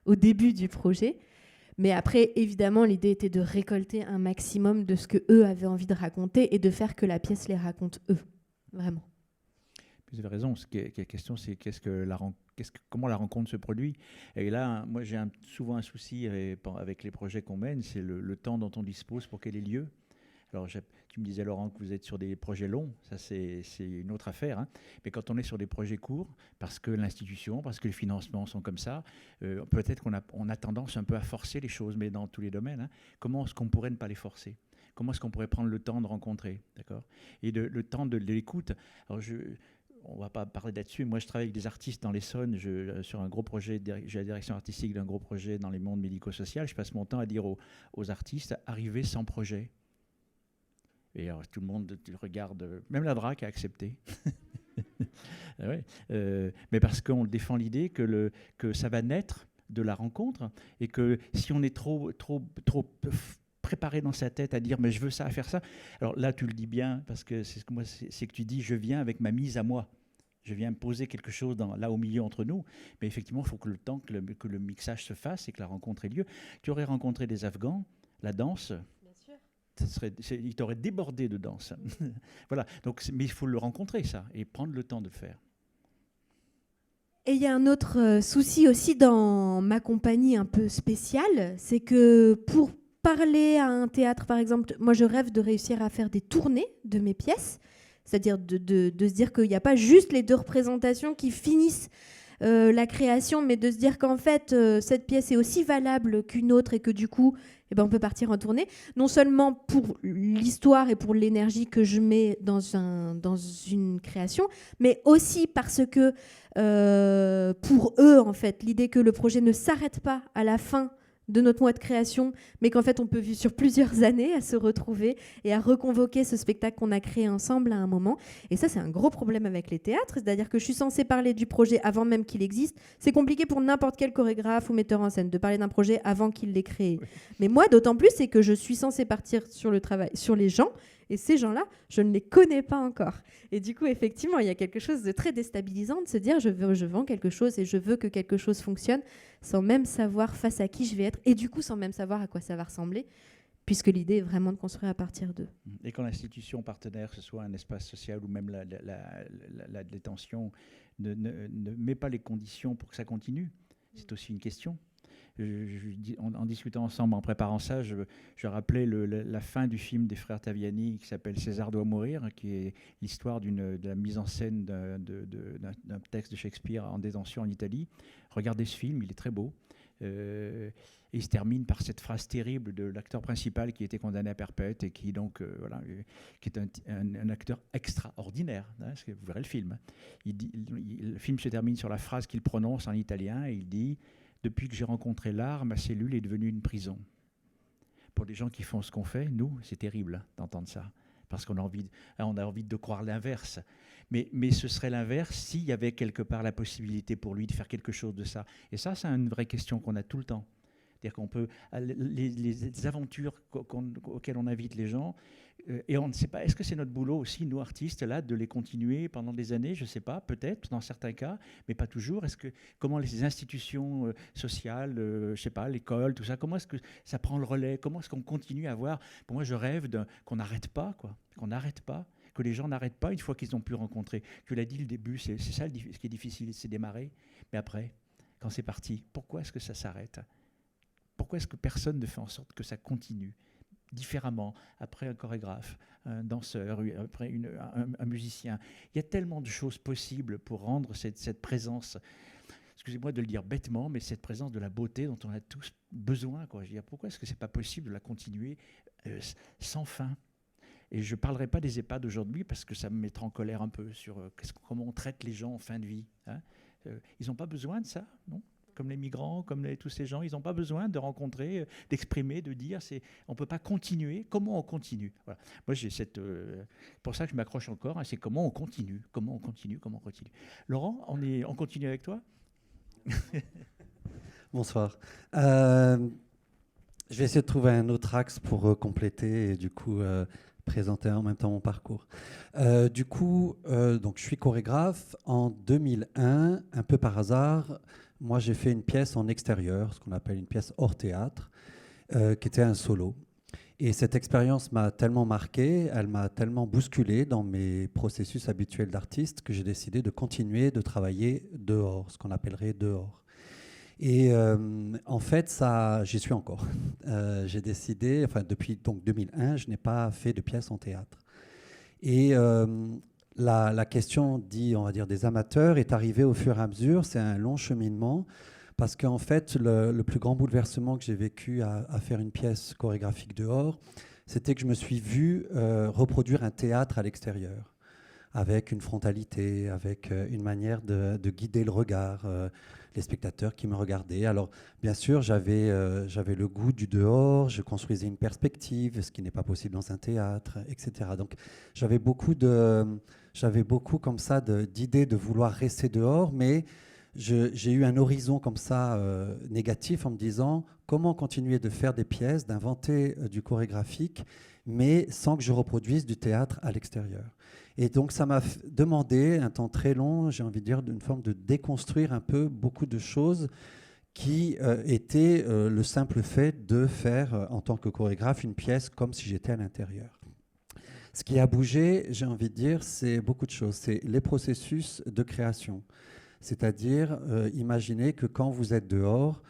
au début du projet. Mais après, évidemment, l'idée était de récolter un maximum de ce qu'eux avaient envie de raconter et de faire que la pièce les raconte eux, vraiment. Vous avez raison, la question c'est comment la rencontre se produit. Et là, moi j'ai souvent un souci avec les projets qu'on mène, c'est le temps dont on dispose pour qu'elle ait lieu. Alors tu me disais Laurent que vous êtes sur des projets longs, ça c'est une autre affaire, hein. Mais quand on est sur des projets courts, parce que l'institution, parce que les financements sont comme ça, peut-être qu'on a tendance un peu à forcer les choses, mais dans tous les domaines, hein. Comment est-ce qu'on pourrait ne pas les forcer ? Comment est-ce qu'on pourrait prendre le temps de rencontrer, d'accord ? Et le temps de l'écoute. Alors on ne va pas parler là-dessus. Moi, je travaille avec des artistes dans l'Essonne sur un gros projet. J'ai la direction artistique d'un gros projet dans les mondes médico-social. Je passe mon temps à dire aux artistes, arrivez sans projet. Et alors, tout le monde regarde, même la DRAC a accepté. Ouais. Mais parce qu'on défend l'idée que ça va naître de la rencontre et que si on est trop préparé dans sa tête à dire mais je veux ça, à faire ça. Alors là, tu le dis bien parce que c'est que tu dis je viens avec ma mise à moi. Je viens me poser quelque chose là au milieu entre nous. Mais effectivement, il faut que le temps que le mixage se fasse et que la rencontre ait lieu. Tu aurais rencontré des Afghans, la danse. Il t'aurait débordé de danse. Voilà. Donc, mais il faut le rencontrer, ça, et prendre le temps de le faire. Et il y a un autre souci aussi dans ma compagnie un peu spéciale, c'est que pour parler à un théâtre, par exemple, moi je rêve de réussir à faire des tournées de mes pièces, c'est-à-dire de se dire qu'il n'y a pas juste les 2 représentations qui finissent la création, mais de se dire qu'en fait, cette pièce est aussi valable qu'une autre et que du coup, on peut partir en tournée. Non seulement pour l'histoire et pour l'énergie que je mets dans une création, mais aussi parce que pour eux, en fait, l'idée que le projet ne s'arrête pas à la fin de notre mois de création, mais qu'en fait on peut vivre sur plusieurs années à se retrouver et à reconvoquer ce spectacle qu'on a créé ensemble à un moment. Et ça, c'est un gros problème avec les théâtres, c'est-à-dire que je suis censée parler du projet avant même qu'il existe. C'est compliqué pour n'importe quel chorégraphe ou metteur en scène de parler d'un projet avant qu'il l'ait créé. Oui. Mais moi, d'autant plus, c'est que je suis censée partir sur le travail, sur les gens, et ces gens-là, je ne les connais pas encore. Et du coup, effectivement, il y a quelque chose de très déstabilisant de se dire je vends quelque chose et je veux que quelque chose fonctionne sans même savoir face à qui je vais être et du coup sans même savoir à quoi ça va ressembler, puisque l'idée est vraiment de construire à partir d'eux. Et quand l'institution partenaire, que ce soit un espace social ou même la détention, ne met pas les conditions pour que ça continue, c'est aussi une question. En discutant ensemble, en préparant ça, je rappelais la fin du film des frères Taviani qui s'appelle César doit mourir, qui est l'histoire de la mise en scène d'un texte de Shakespeare en détention en Italie. Regardez ce film, il est très beau. Et il se termine par cette phrase terrible de l'acteur principal qui était condamné à perpète et qui donc qui est un acteur extraordinaire, hein, parce que vous verrez le film. Le film se termine sur la phrase qu'il prononce en italien et il dit: depuis que j'ai rencontré l'art, ma cellule est devenue une prison. Pour les gens qui font ce qu'on fait, nous, c'est terrible d'entendre ça, parce qu'on a envie de croire l'inverse. Mais ce serait l'inverse s'il y avait quelque part la possibilité pour lui de faire quelque chose de ça. Et ça, c'est une vraie question qu'on a tout le temps. C'est-à-dire qu'on peut... Les aventures auxquelles on invite les gens, et on ne sait pas, est-ce que c'est notre boulot aussi, nous artistes, là, de les continuer pendant des années? Je ne sais pas, peut-être, dans certains cas, mais pas toujours. Comment les institutions sociales, je ne sais pas, l'école, tout ça, comment est-ce que ça prend le relais? Comment est-ce qu'on continue à avoir... Pour moi, je rêve qu'on n'arrête pas, quoi. Qu'on n'arrête pas, que les gens n'arrêtent pas une fois qu'ils ont pu rencontrer. Je l'ai dit, le début, c'est ça ce qui est difficile, c'est démarrer. Mais après, quand c'est parti, pourquoi est-ce que ça s'arrête? Pourquoi est-ce que personne ne fait en sorte que ça continue différemment, après un chorégraphe, un danseur, après un musicien? Il y a tellement de choses possibles pour rendre cette présence, excusez-moi de le dire bêtement, mais cette présence de la beauté dont on a tous besoin, quoi. Je veux dire, pourquoi est-ce que ce n'est pas possible de la continuer sans fin? Et je ne parlerai pas des EHPAD aujourd'hui parce que ça me mettra en colère un peu sur comment on traite les gens en fin de vie. Hein. Ils n'ont pas besoin de ça, non? Comme les migrants, comme tous ces gens, ils n'ont pas besoin de rencontrer, d'exprimer, de dire. On ne peut pas continuer. Comment on continue? Voilà. Moi, j'ai pour ça que je m'accroche encore. Hein, c'est comment on continue. Comment on continue. Comment on continue. Laurent, on continue avec toi? Bonsoir. Je vais essayer de trouver un autre axe pour compléter et du coup présenter en même temps mon parcours. Donc, je suis chorégraphe. En 2001, un peu par hasard, moi, j'ai fait une pièce en extérieur, ce qu'on appelle une pièce hors théâtre, qui était un solo. Et cette expérience m'a tellement marqué, elle m'a tellement bousculé dans mes processus habituels d'artiste que j'ai décidé de continuer de travailler dehors, ce qu'on appellerait dehors. Et en fait, j'y suis encore. J'ai décidé, depuis donc 2001, je n'ai pas fait de pièce en théâtre. Et la question, on va dire, des amateurs est arrivée au fur et à mesure. C'est un long cheminement parce qu'en fait, le plus grand bouleversement que j'ai vécu à faire une pièce chorégraphique dehors, c'était que je me suis vu reproduire un théâtre à l'extérieur, avec une frontalité, avec une manière de guider le regard, les spectateurs qui me regardaient. Alors, bien sûr, j'avais le goût du dehors, je construisais une perspective, ce qui n'est pas possible dans un théâtre, etc. Donc, j'avais beaucoup comme ça d'idées de vouloir rester dehors, mais j'ai eu un horizon comme ça négatif en me disant comment continuer de faire des pièces, d'inventer du chorégraphique, mais sans que je reproduise du théâtre à l'extérieur. Et donc, ça m'a demandé un temps très long, j'ai envie de dire, d'une forme de déconstruire un peu beaucoup de choses qui étaient le simple fait de faire, en tant que chorégraphe, une pièce comme si j'étais à l'intérieur. Ce qui a bougé, j'ai envie de dire, c'est beaucoup de choses. C'est les processus de création. C'est-à-dire, imaginez que quand vous êtes dehors,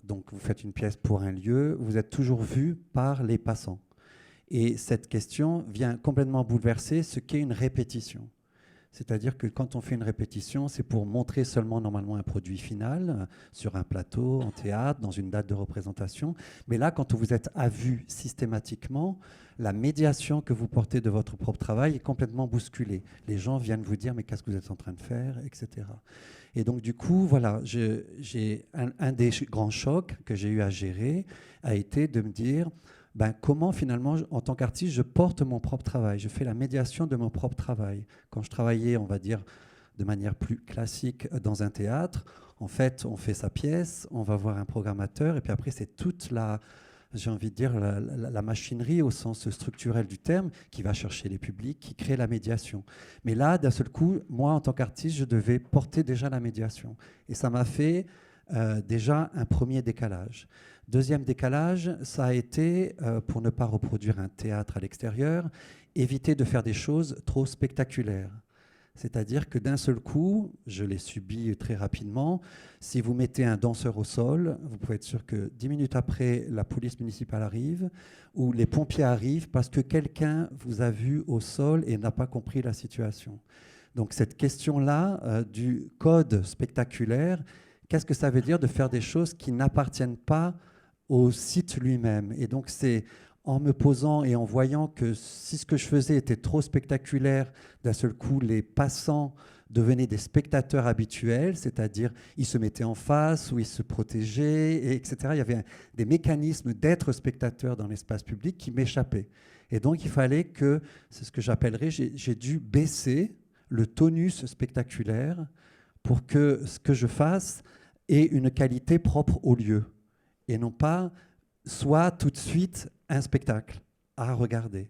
donc vous faites une pièce pour un lieu, vous êtes toujours vu par les passants. Et cette question vient complètement bouleverser ce qu'est une répétition. C'est-à-dire que quand on fait une répétition, c'est pour montrer seulement normalement un produit final sur un plateau, en théâtre, dans une date de représentation. Mais là, quand vous êtes à vue systématiquement, la médiation que vous portez de votre propre travail est complètement bousculée. Les gens viennent vous dire « mais qu'est-ce que vous êtes en train de faire ?» etc. Et donc du coup, voilà, un des grands chocs que j'ai eu à gérer a été de me dire comment finalement, en tant qu'artiste, je porte mon propre travail, je fais la médiation de mon propre travail. Quand je travaillais, on va dire, de manière plus classique dans un théâtre, en fait, on fait sa pièce, on va voir un programmateur, et puis après, c'est toute j'ai envie de dire, la machinerie au sens structurel du terme, qui va chercher les publics, qui crée la médiation. Mais là, d'un seul coup, moi, en tant qu'artiste, je devais porter déjà la médiation. Et ça m'a fait déjà un premier décalage. Deuxième décalage, ça a été, pour ne pas reproduire un théâtre à l'extérieur, éviter de faire des choses trop spectaculaires. C'est-à-dire que d'un seul coup, je l'ai subi très rapidement, si vous mettez un danseur au sol, vous pouvez être sûr que 10 minutes après, la police municipale arrive ou les pompiers arrivent parce que quelqu'un vous a vu au sol et n'a pas compris la situation. Donc cette question-là du code spectaculaire, qu'est-ce que ça veut dire de faire des choses qui n'appartiennent pas au site lui-même? Et donc c'est en me posant et en voyant que si ce que je faisais était trop spectaculaire, d'un seul coup, les passants devenaient des spectateurs habituels, c'est-à-dire ils se mettaient en face ou ils se protégeaient, etc. Il y avait des mécanismes d'être spectateur dans l'espace public qui m'échappaient. Et donc il fallait que, c'est ce que j'appellerais, j'ai dû baisser le tonus spectaculaire pour que ce que je fasse ait une qualité propre au lieu et non pas soit tout de suite un spectacle à regarder.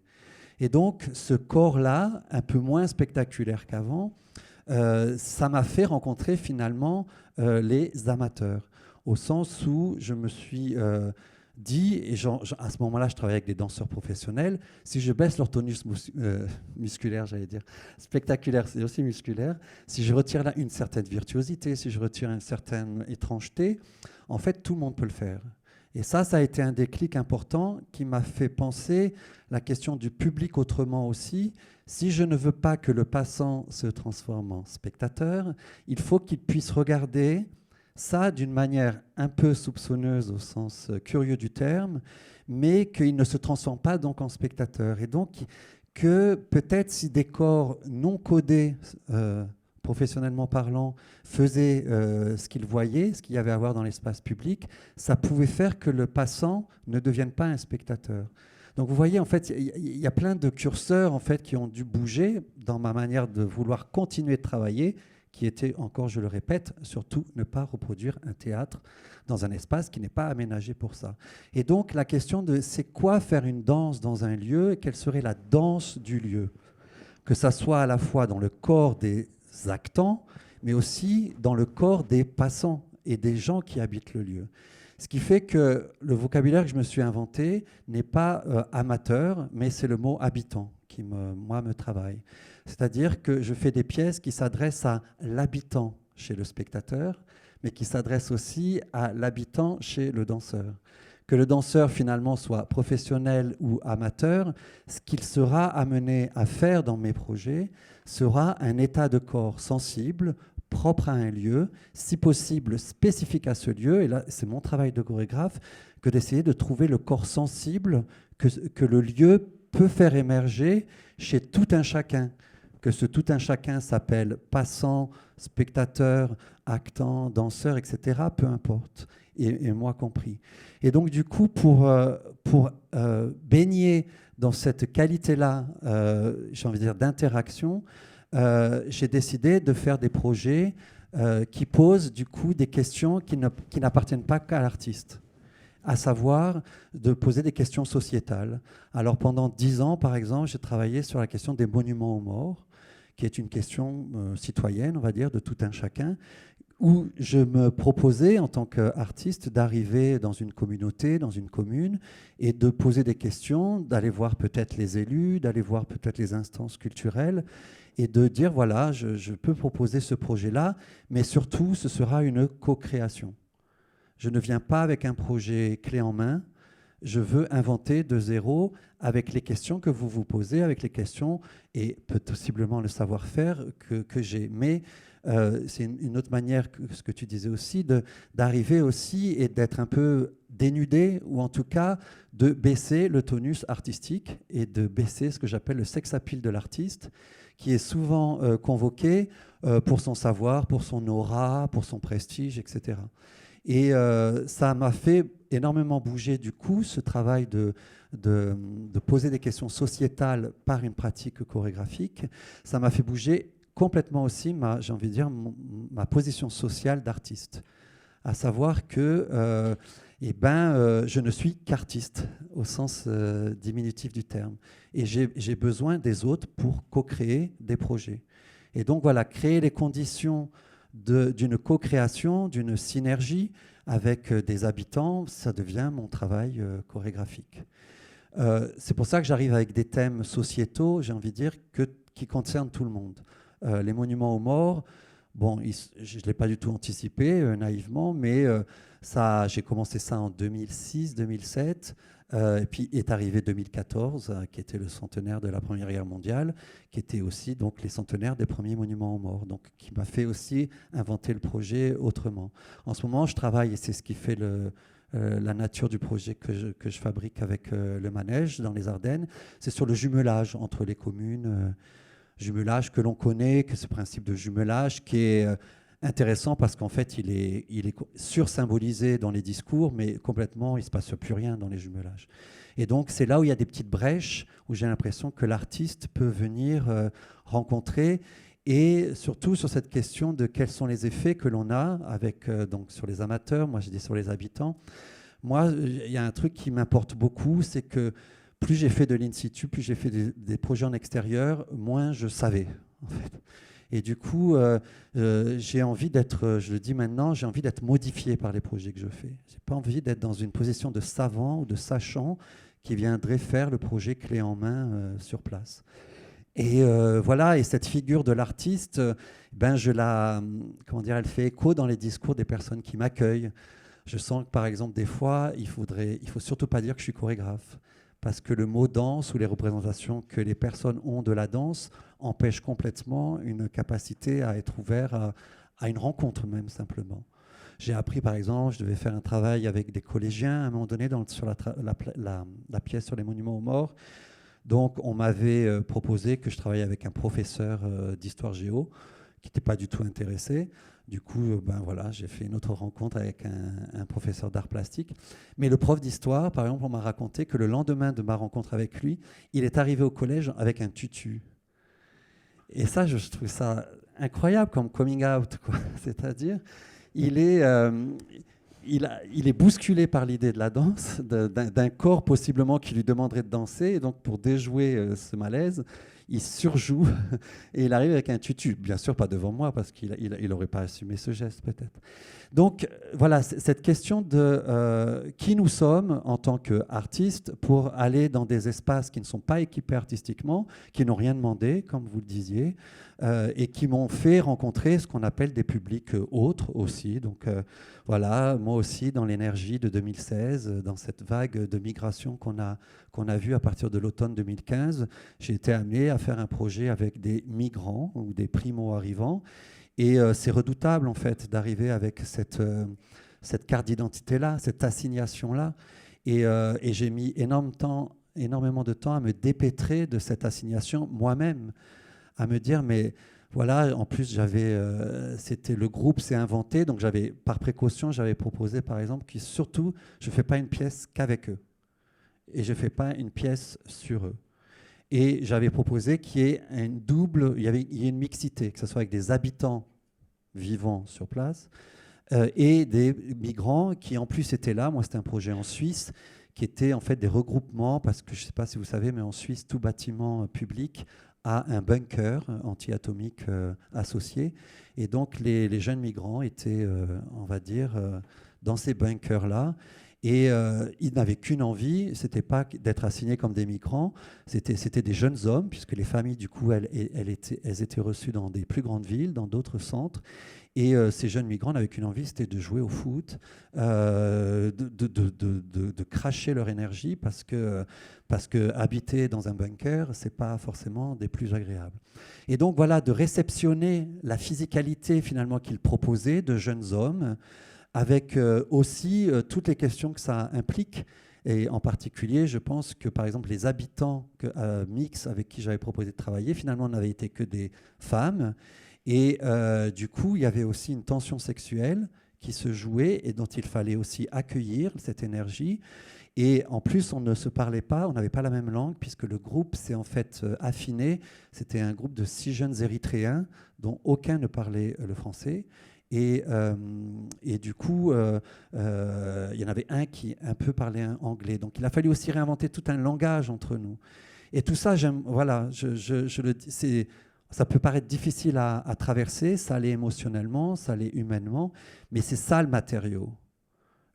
Et donc, ce corps-là, un peu moins spectaculaire qu'avant, ça m'a fait rencontrer finalement les amateurs, au sens où je me suis dit, et à ce moment-là, je travaillais avec des danseurs professionnels, si je baisse leur tonus musculaire, j'allais dire, spectaculaire, c'est aussi musculaire, si je retire là une certaine virtuosité, si je retire une certaine étrangeté, en fait, tout le monde peut le faire. Et ça a été un déclic important qui m'a fait penser la question du public autrement aussi. Si je ne veux pas que le passant se transforme en spectateur, il faut qu'il puisse regarder ça d'une manière un peu soupçonneuse au sens curieux du terme, mais qu'il ne se transforme pas donc en spectateur. Et donc que peut-être si des corps non codés, professionnellement parlant, faisaient ce qu'ils voyaient, ce qu'il y avait à voir dans l'espace public, ça pouvait faire que le passant ne devienne pas un spectateur. Donc vous voyez, en fait, il y a plein de curseurs en fait, qui ont dû bouger dans ma manière de vouloir continuer de travailler, qui était, encore je le répète, surtout ne pas reproduire un théâtre dans un espace qui n'est pas aménagé pour ça. Et donc la question de c'est quoi faire une danse dans un lieu et quelle serait la danse du lieu, que ça soit à la fois dans le corps des actants, mais aussi dans le corps des passants et des gens qui habitent le lieu. Ce qui fait que le vocabulaire que je me suis inventé n'est pas amateur, mais c'est le mot habitant qui, me travaille. C'est-à-dire que je fais des pièces qui s'adressent à l'habitant chez le spectateur, mais qui s'adressent aussi à l'habitant chez le danseur. Que le danseur finalement soit professionnel ou amateur, ce qu'il sera amené à faire dans mes projets sera un état de corps sensible, propre à un lieu, si possible spécifique à ce lieu. Et là, c'est mon travail de chorégraphe que d'essayer de trouver le corps sensible que le lieu peut faire émerger chez tout un chacun. Que ce tout un chacun s'appelle passant, spectateur, actant, danseur, etc., peu importe, et moi compris. Et donc, du coup, pour baigner dans cette qualité-là, j'ai envie de dire, d'interaction, j'ai décidé de faire des projets qui posent, du coup, des questions qui n'appartiennent pas qu'à l'artiste, à savoir de poser des questions sociétales. Alors, pendant 10 ans, par exemple, j'ai travaillé sur la question des monuments aux morts, qui est une question citoyenne, on va dire, de tout un chacun, où je me proposais, en tant qu'artiste, d'arriver dans une communauté, dans une commune, et de poser des questions, d'aller voir peut-être les élus, d'aller voir peut-être les instances culturelles, et de dire, voilà, je peux proposer ce projet-là, mais surtout, ce sera une co-création. Je ne viens pas avec un projet clé en main, je veux inventer de zéro avec les questions que vous vous posez, avec les questions et possiblement le savoir-faire que j'ai. Mais c'est une autre manière, que ce que tu disais aussi, d'arriver aussi et d'être un peu dénudé, ou en tout cas de baisser le tonus artistique et de baisser ce que j'appelle le sex appeal de l'artiste, qui est souvent convoqué pour son savoir, pour son aura, pour son prestige, etc. Et ça m'a fait énormément bouger du coup ce travail de poser des questions sociétales par une pratique chorégraphique. Ça m'a fait bouger complètement aussi, j'ai envie de dire, ma position sociale d'artiste. À savoir que je ne suis qu'artiste au sens diminutif du terme. Et j'ai besoin des autres pour co-créer des projets. Et donc voilà, créer les conditions d'une co-création, d'une synergie avec des habitants, ça devient mon travail chorégraphique. C'est pour ça que j'arrive avec des thèmes sociétaux, j'ai envie de dire, qui concernent tout le monde. Les monuments aux morts, bon, je ne l'ai pas du tout anticipé naïvement, mais j'ai commencé ça en 2006-2007. Et puis est arrivé 2014, qui était le centenaire de la Première Guerre mondiale, qui était aussi donc les centenaires des premiers monuments aux morts, donc qui m'a fait aussi inventer le projet autrement. En ce moment, je travaille, et c'est ce qui fait la nature du projet que je fabrique avec le manège dans les Ardennes, c'est sur le jumelage entre les communes, jumelage que l'on connaît, que ce principe de jumelage qui est intéressant parce qu'en fait, il est sursymbolisé dans les discours, mais complètement, il ne se passe plus rien dans les jumelages. Et donc, c'est là où il y a des petites brèches, où j'ai l'impression que l'artiste peut venir rencontrer, et surtout sur cette question de quels sont les effets que l'on a avec, donc sur les amateurs, moi j'ai dit sur les habitants. Moi, il y a un truc qui m'importe beaucoup, c'est que plus j'ai fait de l'in situ, plus j'ai fait des projets en extérieur, moins je savais, en fait. Et du coup, j'ai envie d'être, je le dis maintenant, j'ai envie d'être modifié par les projets que je fais. Je n'ai pas envie d'être dans une position de savant ou de sachant qui viendrait faire le projet clé en main sur place. Et voilà, et cette figure de l'artiste, elle fait écho dans les discours des personnes qui m'accueillent. Je sens que, par exemple, des fois, il faut surtout pas dire que je suis chorégraphe, parce que le mot danse ou les représentations que les personnes ont de la danse empêchent complètement une capacité à être ouvert à une rencontre même, simplement. J'ai appris, par exemple, je devais faire un travail avec des collégiens à un moment donné sur la pièce sur les monuments aux morts. Donc, on m'avait proposé que je travaille avec un professeur d'histoire géo qui n'était pas du tout intéressé. Du coup, j'ai fait une autre rencontre avec un professeur d'art plastique. Mais le prof d'histoire, par exemple, on m'a raconté que le lendemain de ma rencontre avec lui, il est arrivé au collège avec un tutu. Et ça, je trouve ça incroyable comme coming out, quoi. C'est-à-dire, il est bousculé par l'idée de la danse, d'un corps possiblement qui lui demanderait de danser. Et donc, pour déjouer ce malaise, il surjoue et il arrive avec un tutu. Bien sûr, pas devant moi, parce qu'il n'aurait pas assumé ce geste, peut-être. Donc, voilà, cette question de qui nous sommes en tant qu'artistes pour aller dans des espaces qui ne sont pas équipés artistiquement, qui n'ont rien demandé, comme vous le disiez, et qui m'ont fait rencontrer ce qu'on appelle des publics autres aussi. Donc, voilà, moi aussi, dans l'énergie de 2016, dans cette vague de migration qu'on a vue à partir de l'automne 2015, j'ai été amené à faire un projet avec des migrants ou des primo-arrivants. Et c'est redoutable, en fait, d'arriver avec cette carte d'identité-là, cette assignation-là. Et j'ai mis énormément de temps à me dépêtrer de cette assignation moi-même, à me dire, mais voilà, en plus, le groupe s'est inventé, donc par précaution, j'avais proposé, par exemple, que surtout, je ne fais pas une pièce qu'avec eux. Et je ne fais pas une pièce sur eux. Et j'avais proposé qu'il y ait il y ait une mixité, que ce soit avec des habitants vivant sur place et des migrants qui en plus étaient là. Moi, c'était un projet en Suisse qui était en fait des regroupements, parce que je ne sais pas si vous savez, mais en Suisse, tout bâtiment public a un bunker anti-atomique associé. Et donc, les jeunes migrants étaient, on va dire, dans ces bunkers-là. Et ils n'avaient qu'une envie, c'était pas d'être assignés comme des migrants, c'était des jeunes hommes, puisque les familles, du coup, elles étaient reçues dans des plus grandes villes, dans d'autres centres. Et ces jeunes migrants n'avaient qu'une envie, c'était de jouer au foot, de cracher leur énergie, parce que habiter dans un bunker, c'est pas forcément des plus agréables. Et donc voilà, de réceptionner la physicalité finalement qu'ils proposaient de jeunes hommes, avec aussi toutes les questions que ça implique. Et en particulier, je pense que, par exemple, les habitants mix avec qui j'avais proposé de travailler, finalement, n'avaient été que des femmes. Et du coup, il y avait aussi une tension sexuelle qui se jouait et dont il fallait aussi accueillir cette énergie. Et en plus, on ne se parlait pas, on n'avait pas la même langue, puisque le groupe s'est en fait affiné. C'était un groupe de 6 jeunes Érythréens, dont aucun ne parlait le français. Et du coup, il y en avait un qui un peu parlait anglais. Donc il a fallu aussi réinventer tout un langage entre nous. Et tout ça, voilà, je le dis, ça peut paraître difficile à traverser, ça l'est émotionnellement, ça l'est humainement, mais c'est ça le matériau.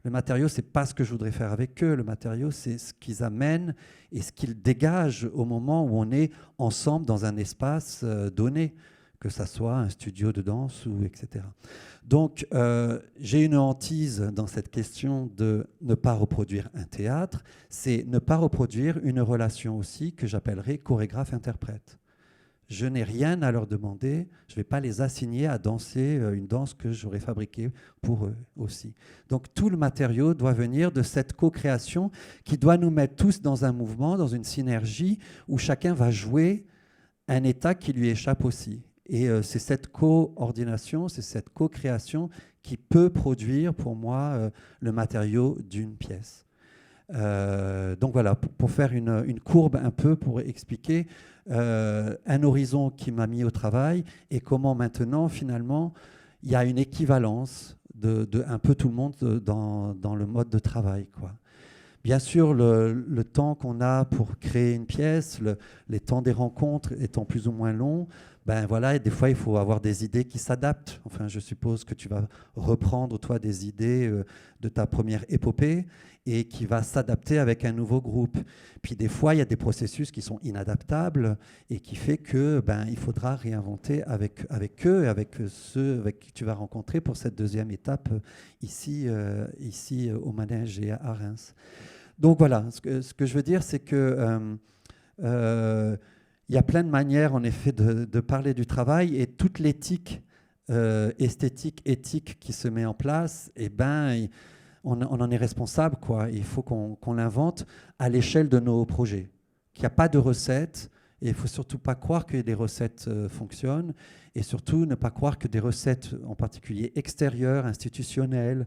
Le matériau, ce n'est pas ce que je voudrais faire avec eux. Le matériau, c'est ce qu'ils amènent et ce qu'ils dégagent au moment où on est ensemble dans un espace donné, que ça soit un studio de danse ou etc. Donc, j'ai une hantise dans cette question de ne pas reproduire un théâtre, c'est ne pas reproduire une relation aussi que j'appellerais chorégraphe-interprète. Je n'ai rien à leur demander, je ne vais pas les assigner à danser une danse que j'aurais fabriquée pour eux aussi. Donc tout le matériau doit venir de cette co-création qui doit nous mettre tous dans un mouvement, dans une synergie où chacun va jouer un état qui lui échappe aussi. Et c'est cette coordination, c'est cette co-création qui peut produire pour moi le matériau d'une pièce. Donc voilà, pour faire une courbe un peu, pour expliquer un horizon qui m'a mis au travail et comment maintenant, finalement, il y a une équivalence de un peu tout le monde dans le mode de travail, quoi. Bien sûr, le temps qu'on a pour créer une pièce, les temps des rencontres étant plus ou moins longs, ben voilà, et des fois, il faut avoir des idées qui s'adaptent. Enfin, je suppose que tu vas reprendre, toi, des idées de ta première épopée et qui va s'adapter avec un nouveau groupe. Puis des fois, il y a des processus qui sont inadaptables et qui fait que il faudra réinventer avec eux et avec ceux avec qui tu vas rencontrer pour cette deuxième étape ici au Manège et à Reims. Donc voilà, ce que je veux dire, c'est que il y a plein de manières, en effet, de parler du travail, et toute l'éthique esthétique, éthique qui se met en place, on en est responsable, quoi. Il faut qu'on l'invente à l'échelle de nos projets. Qu'il n'y a pas de recette, et il ne faut surtout pas croire que des recettes fonctionnent, et surtout ne pas croire que des recettes, en particulier extérieures, institutionnelles,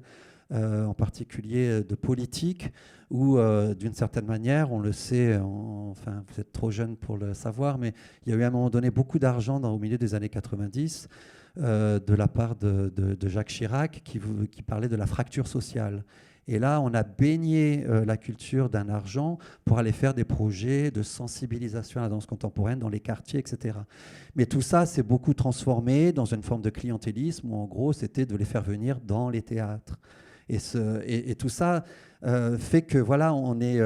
en particulier de politique, où d'une certaine manière, on le sait, enfin vous êtes trop jeune pour le savoir, mais il y a eu à un moment donné beaucoup d'argent au milieu des années 90 de la part de Jacques Chirac qui parlait de la fracture sociale. Et là, on a baigné la culture d'un argent pour aller faire des projets de sensibilisation à la danse contemporaine dans les quartiers, etc. Mais tout ça s'est beaucoup transformé dans une forme de clientélisme où, en gros, c'était de les faire venir dans les théâtres. Et tout ça fait que, voilà, on est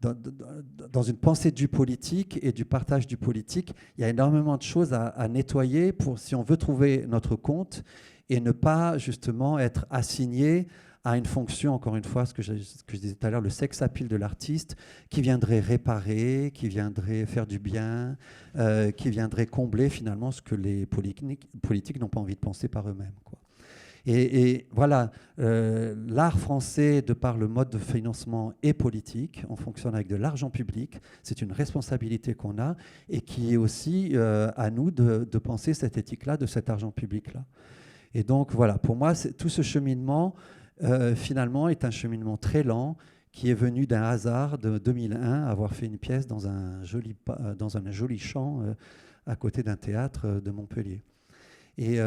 dans une pensée du politique et du partage du politique. Il y a énormément de choses à nettoyer si on veut trouver notre compte et ne pas, justement, être assigné à une fonction, encore une fois, ce que je disais tout à l'heure, le sex appeal de l'artiste, qui viendrait réparer, qui viendrait faire du bien, qui viendrait combler finalement ce que les politiques n'ont pas envie de penser par eux-mêmes, quoi. Et voilà, l'art français, de par le mode de financement, est politique. On fonctionne avec de l'argent public. C'est une responsabilité qu'on a et qui est aussi à nous de penser cette éthique-là, de cet argent public-là. Et donc voilà, pour moi, tout ce cheminement, finalement, est un cheminement très lent qui est venu d'un hasard de 2001, avoir fait une pièce dans un joli champ à côté d'un théâtre de Montpellier. Et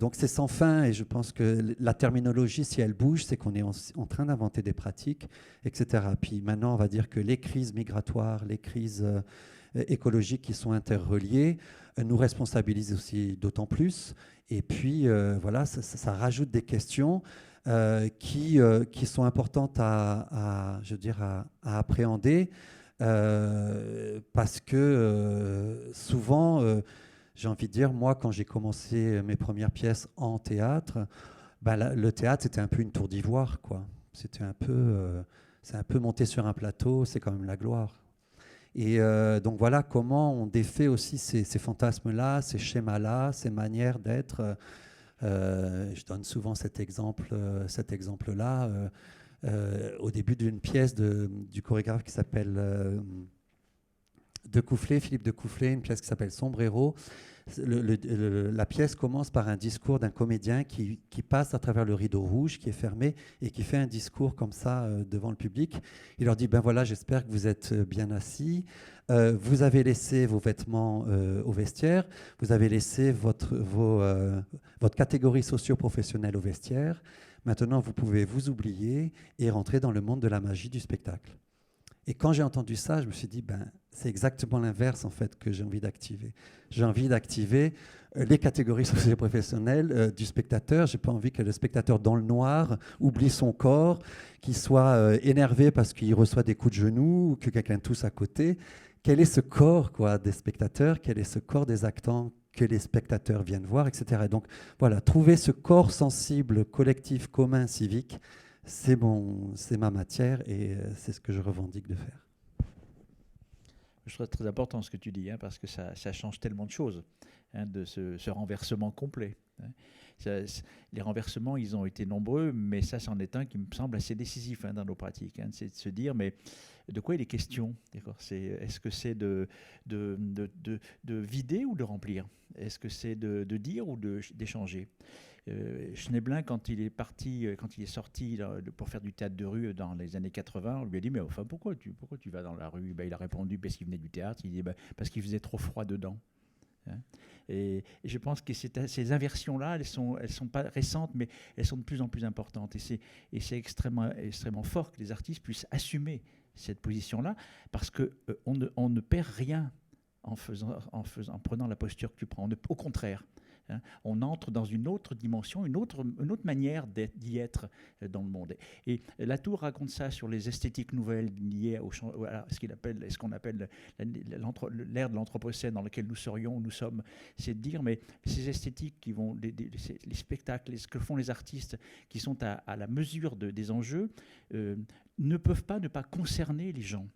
donc c'est sans fin, et je pense que la terminologie, si elle bouge, c'est qu'on est en train d'inventer des pratiques, etc. Puis maintenant, on va dire que les crises migratoires, les crises écologiques qui sont interreliées nous responsabilisent aussi d'autant plus. Et puis voilà, ça rajoute des questions qui sont importantes je veux dire, à appréhender parce que souvent, j'ai envie de dire, moi, quand j'ai commencé mes premières pièces en théâtre, le théâtre, c'était un peu une tour d'ivoire, quoi. C'était c'est un peu monter sur un plateau, c'est quand même la gloire. Et donc voilà comment on défait aussi ces fantasmes-là, ces schémas-là, ces manières d'être. Je donne souvent cet exemple-là. Au début d'une pièce du chorégraphe qui s'appelle Philippe de Coufflet, une pièce qui s'appelle Sombrero. La pièce commence par un discours d'un comédien qui passe à travers le rideau rouge qui est fermé et qui fait un discours comme ça devant le public. Il leur dit, ben voilà, j'espère que vous êtes bien assis. Vous avez laissé vos vêtements au vestiaire. Vous avez laissé votre catégorie socio-professionnelle au vestiaire. Maintenant, vous pouvez vous oublier et rentrer dans le monde de la magie du spectacle. Et quand j'ai entendu ça, je me suis dit, c'est exactement l'inverse en fait que j'ai envie d'activer. J'ai envie d'activer les catégories socio-professionnelles du spectateur. J'ai pas envie que le spectateur dans le noir oublie son corps, qu'il soit énervé parce qu'il reçoit des coups de genoux ou que quelqu'un tousse à côté. Quel est ce corps des spectateurs? Quel est ce corps des actants que les spectateurs viennent voir, etc. Et donc voilà, trouver ce corps sensible, collectif, commun, civique, c'est ma matière et c'est ce que je revendique de faire. Je trouve très important ce que tu dis, parce que ça change tellement de choses, de ce renversement complet. Les renversements, ils ont été nombreux, mais ça, c'en est un qui me semble assez décisif dans nos pratiques. C'est de se dire, mais de quoi il est question? Est-ce que c'est de vider ou de remplir? Est-ce que c'est de dire ou d'échanger? Schneeblin, quand il est sorti pour faire du théâtre de rue dans les années 80, on lui a dit, mais enfin, pourquoi tu vas dans la rue? Il a répondu, parce qu'il venait du théâtre. Il dit, parce qu'il faisait trop froid dedans. Et je pense que ces inversions-là, elles sont pas récentes, mais elles sont de plus en plus importantes. Et c'est extrêmement fort que les artistes puissent assumer cette position-là, parce qu'on ne perd rien en prenant la posture que tu prends. Au contraire. On entre dans une autre dimension, une autre manière d'y être dans le monde. Et Latour raconte ça sur les esthétiques nouvelles liées à ce qu'on appelle l'ère de l'anthropocène dans lequel nous sommes. C'est de dire, mais ces esthétiques qui vont, les spectacles, ce que font les artistes qui sont à la mesure des enjeux, ne peuvent pas ne pas concerner les gens.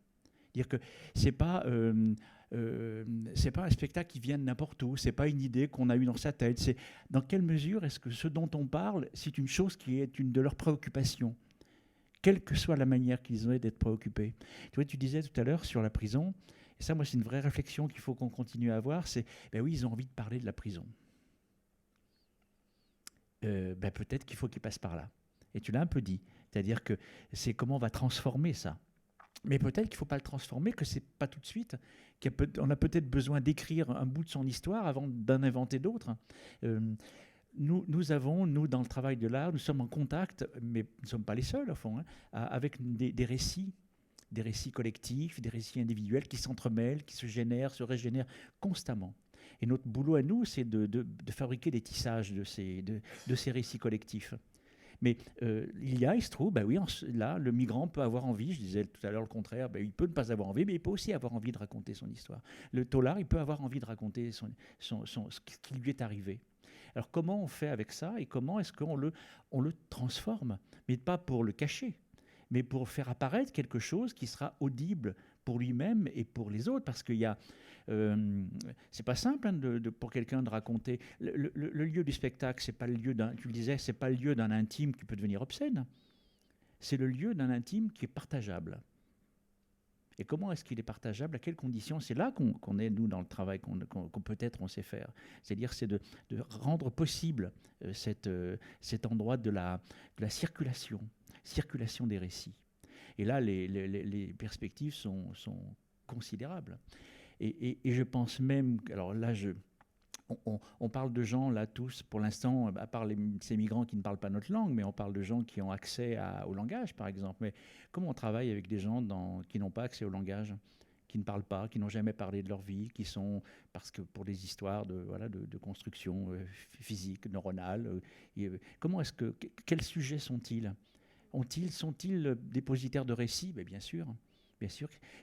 Dire que c'est pas un spectacle qui vient de n'importe où, c'est pas une idée qu'on a eue dans sa tête. C'est dans quelle mesure est-ce que ce dont on parle, c'est une chose qui est une de leurs préoccupations, quelle que soit la manière qu'ils ont d'être préoccupés. Tu disais tout à l'heure sur la prison, et ça, moi, c'est une vraie réflexion qu'il faut qu'on continue à avoir, c'est, oui, ils ont envie de parler de la prison. Peut-être qu'il faut qu'ils passent par là. Et tu l'as un peu dit, c'est-à-dire que c'est comment on va transformer ça. Mais peut-être qu'il ne faut pas le transformer, que ce n'est pas tout de suite, qu'on a peut-être besoin d'écrire un bout de son histoire avant d'en inventer d'autres. Nous avons, dans le travail de l'art, nous sommes en contact, mais nous ne sommes pas les seuls, au fond, avec des récits collectifs, des récits individuels qui s'entremêlent, qui se régénèrent constamment. Et notre boulot à nous, c'est de fabriquer des tissages de ces récits collectifs. Mais il se trouve, là, le migrant peut avoir envie, je disais tout à l'heure le contraire, il peut ne pas avoir envie, mais il peut aussi avoir envie de raconter son histoire. Le taulard, il peut avoir envie de raconter ce qui lui est arrivé. Alors comment on fait avec ça et comment est-ce qu'on le transforme? Mais pas pour le cacher, mais pour faire apparaître quelque chose qui sera audible pour lui-même et pour les autres, parce qu'il y a... c'est pas simple pour quelqu'un de raconter. Le lieu du spectacle, c'est pas le lieu tu le disais, c'est pas le lieu d'un intime qui peut devenir obscène. C'est le lieu d'un intime qui est partageable. Et comment est-ce qu'il est partageable? À quelles conditions? C'est là qu'on est, nous, dans le travail qu'on peut-être on sait faire. C'est-à-dire, c'est de rendre possible cet endroit de la circulation des récits. Et là, les perspectives sont considérables. Et je pense même, alors là, on parle de gens, là, tous, pour l'instant, à part ces migrants qui ne parlent pas notre langue, mais on parle de gens qui ont accès au langage, par exemple. Mais comment on travaille avec des gens qui n'ont pas accès au langage? qui ne parlent pas, qui n'ont jamais parlé de leur vie, qui sont, parce que pour des histoires de construction physique, neuronale, quels sujets sont-ils? Sont-ils dépositaires de récits? Bien sûr,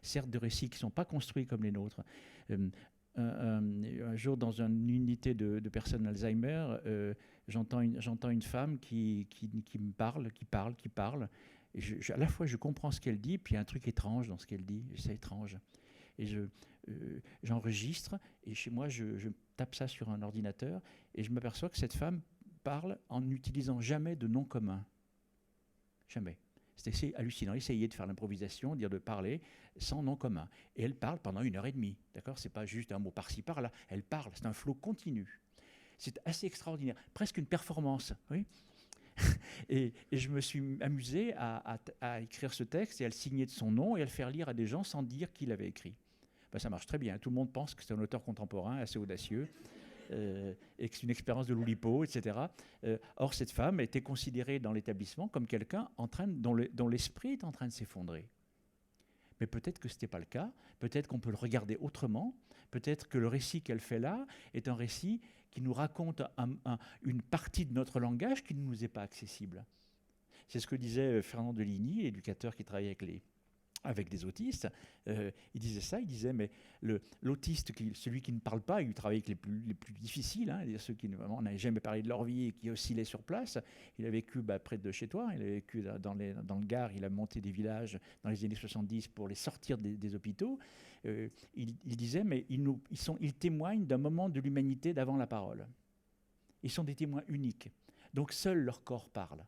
certes de récits qui ne sont pas construits comme les nôtres. Un jour, dans une unité de personnes Alzheimer, j'entends une femme qui me parle, qui parle. Et à la fois, je comprends ce qu'elle dit, puis il y a un truc étrange dans ce qu'elle dit. C'est étrange. Et j'enregistre, et chez moi, je tape ça sur un ordinateur, et je m'aperçois que cette femme parle en n'utilisant jamais de nom commun. Jamais. C'est assez hallucinant. Essayer de faire l'improvisation, de parler sans nom commun. Et elle parle pendant 1h30. D'accord ? C'est pas juste un mot par-ci, par-là. Elle parle. C'est un flot continu. C'est assez extraordinaire. Presque une performance. Oui. Et je me suis amusé à écrire ce texte et à le signer de son nom et à le faire lire à des gens sans dire qui l'avait écrit. Ça marche très bien. Tout le monde pense que c'est un auteur contemporain assez audacieux. Et que c'est une expérience de l'Oulipo, etc. Or, cette femme était considérée dans l'établissement comme quelqu'un dont l'esprit est en train de s'effondrer. Mais peut-être que ce n'était pas le cas, peut-être qu'on peut le regarder autrement, peut-être que le récit qu'elle fait là est un récit qui nous raconte une partie de notre langage qui ne nous est pas accessible. C'est ce que disait Fernand Deligny, éducateur qui travaille avec des autistes. Il disait ça, il disait, mais l'autiste, celui qui ne parle pas, il travaille avec les plus difficiles, ceux qui n'avaient jamais parlé de leur vie et qui oscillaient sur place. Il a vécu près de chez toi, il a vécu dans le Gard, il a monté des villages dans les années 70 pour les sortir des hôpitaux. Il disait, mais ils témoignent d'un moment de l'humanité d'avant la parole. Ils sont des témoins uniques. Donc seul leur corps parle.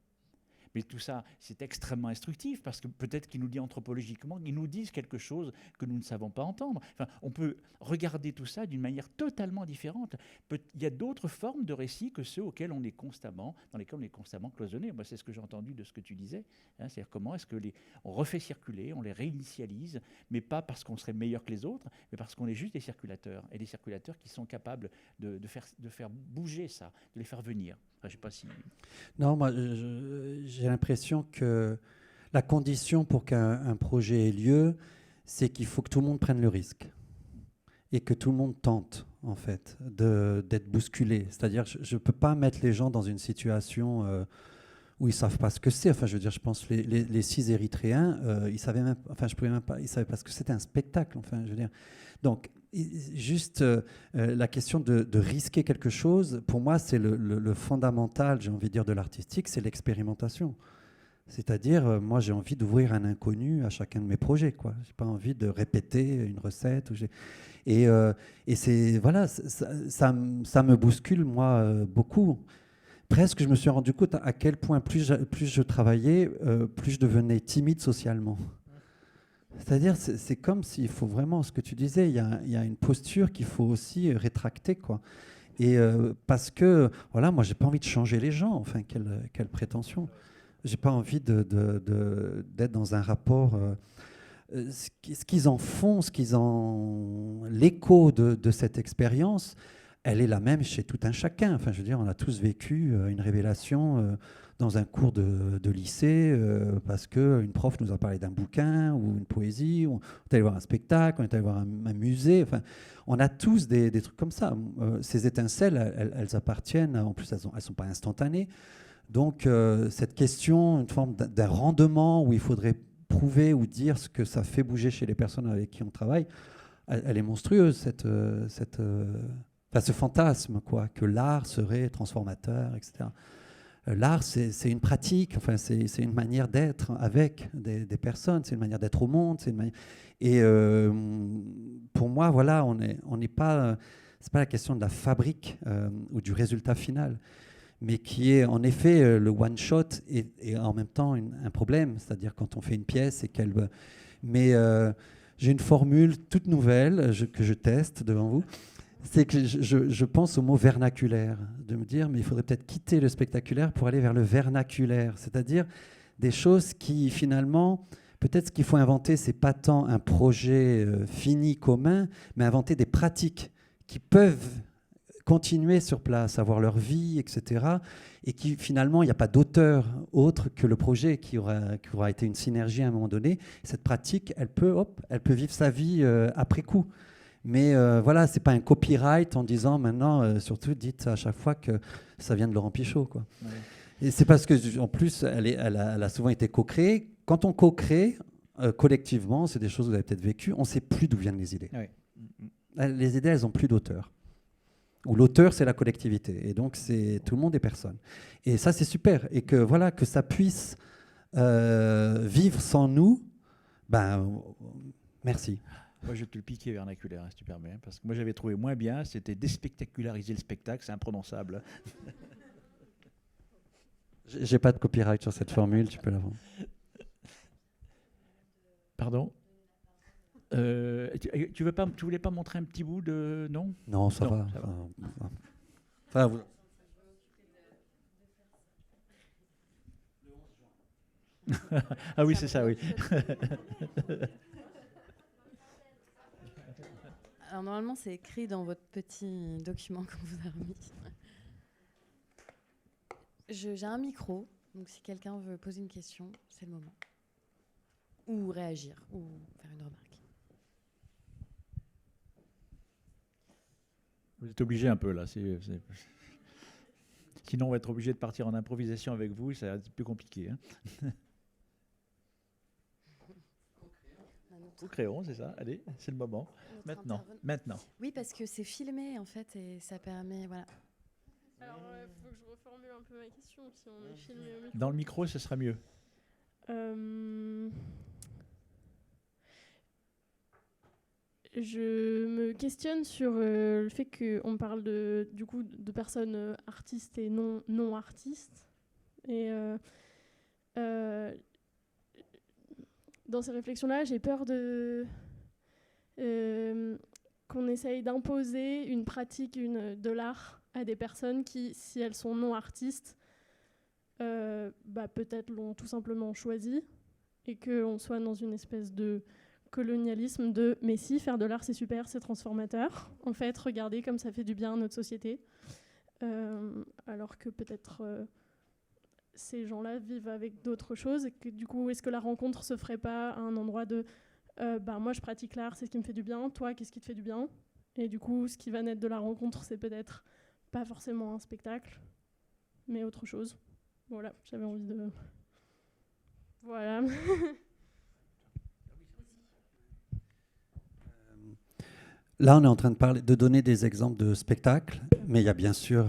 Mais tout ça, c'est extrêmement instructif parce que peut-être qu'ils nous disent anthropologiquement, ils nous disent quelque chose que nous ne savons pas entendre. Enfin, on peut regarder tout ça d'une manière totalement différente. Il y a d'autres formes de récits que ceux dans lesquels on est constamment cloisonné. Moi, c'est ce que j'ai entendu de ce que tu disais. C'est-à-dire comment est-ce on refait circuler, on les réinitialise, mais pas parce qu'on serait meilleur que les autres, mais parce qu'on est juste des circulateurs. Et des circulateurs qui sont capables de faire bouger ça, de les faire venir. Enfin, je sais pas si... Non, moi, j'ai l'impression que la condition pour qu'un projet ait lieu, c'est qu'il faut que tout le monde prenne le risque et que tout le monde tente, en fait, d'être bousculé. C'est-à-dire, je ne peux pas mettre les gens dans une situation où ils ne savent pas ce que c'est. Enfin, je veux dire, je pense que les 6 Érythréens, ils savaient même, enfin, je pouvais même pas, ils savaient pas ce que c'était un spectacle. Enfin, je veux dire, donc juste la question de risquer quelque chose, pour moi, c'est le fondamental, j'ai envie de dire, de l'artistique, c'est l'expérimentation. C'est-à-dire, moi, j'ai envie d'ouvrir un inconnu à chacun de mes projets, quoi. J'ai pas envie de répéter une recette. Et c'est voilà, ça me bouscule moi beaucoup. Presque, je me suis rendu compte à quel point plus je travaillais, plus je devenais timide socialement. C'est-à-dire, c'est comme s'il faut vraiment, ce que tu disais, il y a une posture qu'il faut aussi rétracter, quoi. Et parce que, voilà, moi, j'ai pas envie de changer les gens. Enfin, quelle prétention. J'ai pas envie d'être dans un rapport. Ce qu'ils en font, l'écho de cette expérience, elle est la même chez tout un chacun. Enfin, je veux dire, on a tous vécu une révélation dans un cours de lycée parce qu'une prof nous a parlé d'un bouquin ou une poésie, on est allé voir un spectacle, on est allé voir un musée. Enfin, on a tous des trucs comme ça. Ces étincelles, elles appartiennent, en plus, elles ne sont pas instantanées. Donc, cette question, une forme d'un rendement où il faudrait prouver ou dire ce que ça fait bouger chez les personnes avec qui on travaille, elle est monstrueuse, ce fantasme, quoi, que l'art serait transformateur, etc. L'art, c'est une pratique, enfin, c'est une manière d'être avec des personnes, c'est une manière d'être au monde. Et pour moi, voilà, on n'est pas... c'est pas la question de la fabrique ou du résultat final, mais qui est en effet le one-shot et en même temps un problème, c'est-à-dire quand on fait une pièce et qu'elle... Mais j'ai une formule toute nouvelle que je teste devant vous. C'est que je pense au mot vernaculaire, de me dire, mais il faudrait peut-être quitter le spectaculaire pour aller vers le vernaculaire, c'est-à-dire des choses qui, finalement, peut-être ce qu'il faut inventer, c'est pas tant un projet fini, commun, mais inventer des pratiques qui peuvent continuer sur place, avoir leur vie, etc. Et qui finalement, il n'y a pas d'auteur autre que le projet qui aura été une synergie à un moment donné. Cette pratique, elle peut vivre sa vie après coup. Mais voilà, c'est pas un copyright en disant maintenant, surtout dites à chaque fois que ça vient de Laurent Pichot, quoi. Ouais. Et c'est parce que en plus, elle a souvent été co-créée. Quand on co-crée collectivement, c'est des choses que vous avez peut-être vécues, on ne sait plus d'où viennent les idées. Ouais. Les idées, elles n'ont plus d'auteur. Ou l'auteur, c'est la collectivité. Et donc, c'est tout le monde est personne. Et ça, c'est super. Et que voilà, que ça puisse vivre sans nous, ben, merci. Moi, je vais te le piquer vernaculaire, hein, si tu permets. Hein, parce que moi, j'avais trouvé moins bien, c'était déspectaculariser le spectacle, c'est imprononçable. J'ai pas de copyright sur cette formule, tu peux la vendre. Pardon tu voulais pas montrer un petit bout de... Non, Non, ça Non, va. ça va. Enfin, vous- Ah oui, c'est ça, oui. Alors normalement, c'est écrit dans votre petit document qu'on vous a remis. J'ai un micro, donc si quelqu'un veut poser une question, c'est le moment. Ou réagir, ou faire une remarque. Vous êtes obligé un peu, là. Sinon, on va être obligé de partir en improvisation avec vous, ça va être plus compliqué. Hein. Au crayon, c'est ça. Allez, c'est le moment. Maintenant. Oui, parce que c'est filmé, en fait, et ça permet... Voilà. Alors, il faut que je reformule un peu ma question, si on est filmé au micro. Dans le micro, ce sera mieux. Je me questionne sur le fait qu'on parle du coup, de personnes artistes et non artistes. Et dans ces réflexions-là, j'ai peur qu'on essaye d'imposer une pratique de l'art à des personnes qui, si elles sont non artistes, peut-être l'ont tout simplement choisi, et qu'on soit dans une espèce de colonialisme mais si, faire de l'art c'est super, c'est transformateur, en fait, regardez comme ça fait du bien à notre société, alors que peut-être ces gens-là vivent avec d'autres choses, et que du coup, est-ce que la rencontre se ferait pas à un endroit de moi je pratique l'art, c'est ce qui me fait du bien, toi qu'est-ce qui te fait du bien, et du coup ce qui va naître de la rencontre, c'est peut-être pas forcément un spectacle, mais autre chose. Voilà, j'avais envie de... Voilà. Là, on est en train de donner des exemples de spectacles, mais il y a bien sûr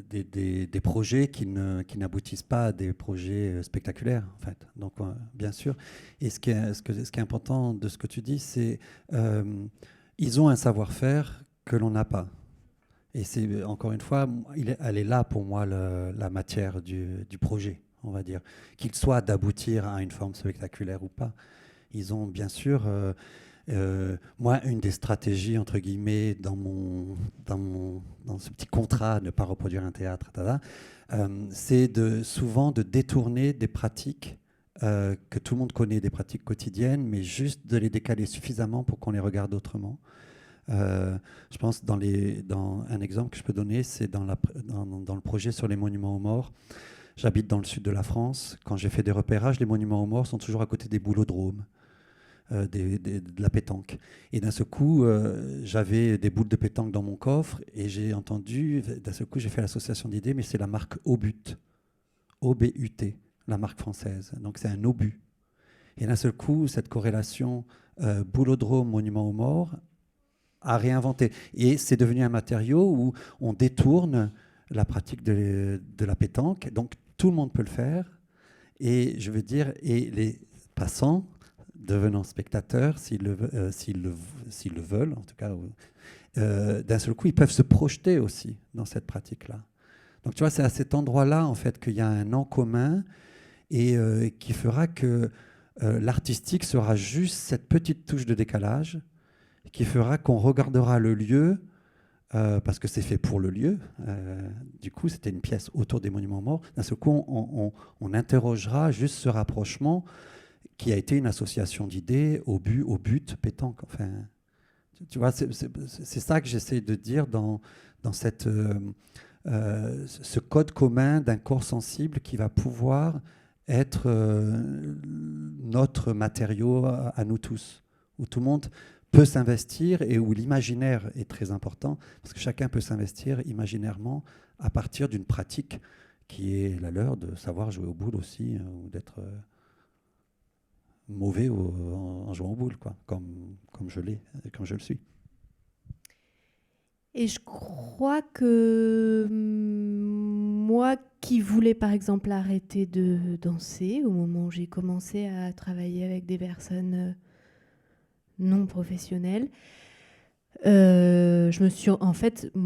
des projets qui n'aboutissent pas à des projets spectaculaires, en fait. Donc, bien sûr. Et ce qui est important de ce que tu dis, c'est ils ont un savoir-faire que l'on n'a pas. Et c'est, encore une fois, elle est là pour moi, la matière du projet, on va dire. Qu'il soit d'aboutir à une forme spectaculaire ou pas. Ils ont bien sûr... moi, une des stratégies, entre guillemets, dans ce petit contrat de ne pas reproduire un théâtre, c'est souvent de détourner des pratiques que tout le monde connaît, des pratiques quotidiennes, mais juste de les décaler suffisamment pour qu'on les regarde autrement. Je pense dans un exemple que je peux donner, c'est dans le projet sur les monuments aux morts. J'habite dans le sud de la France. Quand j'ai fait des repérages, les monuments aux morts sont toujours à côté des boulodromes. De la pétanque. Et d'un seul coup, j'avais des boules de pétanque dans mon coffre et j'ai entendu, d'un seul coup, j'ai fait l'association d'idées, mais c'est la marque Obut, O-B-U-T, la marque française. Donc c'est un obus. Et d'un seul coup, cette corrélation boulodrome, monument aux morts, a réinventé. Et c'est devenu un matériau où on détourne la pratique de la pétanque. Donc tout le monde peut le faire. Et je veux dire, et les passants, devenant spectateurs, s'ils le veulent, en tout cas, d'un seul coup, ils peuvent se projeter aussi dans cette pratique-là. Donc, tu vois, c'est à cet endroit-là, en fait, qu'il y a un en commun et qui fera que l'artistique sera juste cette petite touche de décalage qui fera qu'on regardera le lieu, parce que c'est fait pour le lieu. Du coup, c'était une pièce autour des monuments morts. D'un seul coup, on interrogera juste ce rapprochement qui a été une association d'idées au but pétanque. Enfin, Tu vois, c'est ça que j'essaie de dire dans cette, ce code commun d'un corps sensible qui va pouvoir être notre matériau à nous tous, où tout le monde peut s'investir et où l'imaginaire est très important, parce que chacun peut s'investir imaginairement à partir d'une pratique qui est la leur, de savoir jouer aux boules aussi, ou d'être mauvais en jouant aux boules, quoi, comme je le suis. Et je crois que moi qui voulais par exemple arrêter de danser au moment où j'ai commencé à travailler avec des personnes non professionnelles, moi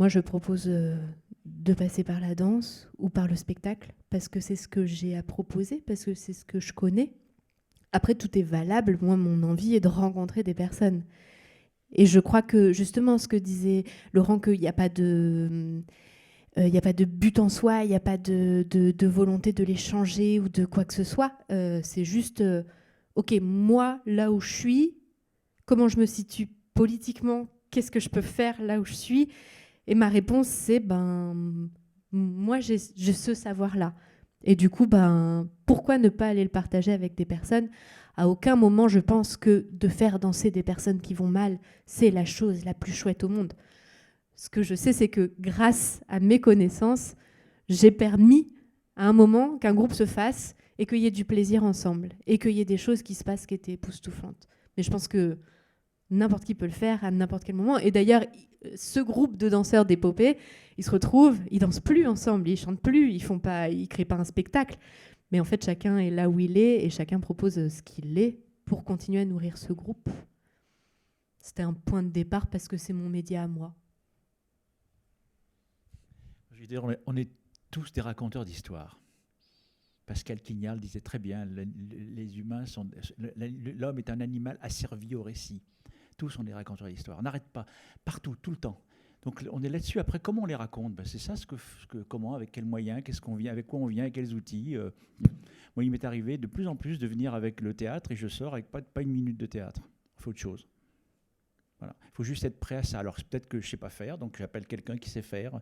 je propose de passer par la danse ou par le spectacle parce que c'est ce que j'ai à proposer, parce que c'est ce que je connais. Après, tout est valable. Moi, mon envie est de rencontrer des personnes. Et je crois que, justement, ce que disait Laurent, qu'il n'y a pas de but en soi, il n'y a pas de volonté de les changer ou de quoi que ce soit. C'est juste, OK, moi, là où je suis, comment je me situe politiquement, qu'est-ce que je peux faire là où je suis? Et ma réponse, c'est, moi, j'ai ce savoir-là. Et du coup, pourquoi ne pas aller le partager avec des personnes? À aucun moment, je pense que de faire danser des personnes qui vont mal, c'est la chose la plus chouette au monde. Ce que je sais, c'est que grâce à mes connaissances, j'ai permis à un moment qu'un groupe se fasse et qu'il y ait du plaisir ensemble et qu'il y ait des choses qui se passent qui étaient époustouflantes. Mais je pense que n'importe qui peut le faire à n'importe quel moment. Et d'ailleurs, ce groupe de danseurs d'épopée, ils se retrouvent, ils dansent plus ensemble, ils chantent plus, ils créent pas un spectacle. Mais en fait, chacun est là où il est et chacun propose ce qu'il est pour continuer à nourrir ce groupe. C'était un point de départ parce que c'est mon média à moi. Je veux dire, on est tous des raconteurs d'histoires. Pascal Quignard disait très bien, les humains sont... L'homme est un animal asservi au récit. Tous sont des raconteurs d'histoires. On n'arrête pas, partout, tout le temps. Donc on est là-dessus. Après, comment on les raconte? C'est ça, comment, avec quels moyens, qu'est-ce qu'on vient, avec quoi on vient, avec quels outils. Moi, il m'est arrivé de plus en plus de venir avec le théâtre et je sors avec pas une minute de théâtre. Il faut autre chose. Voilà. Il faut juste être prêt à ça. Alors peut-être que je ne sais pas faire, donc j'appelle quelqu'un qui sait faire.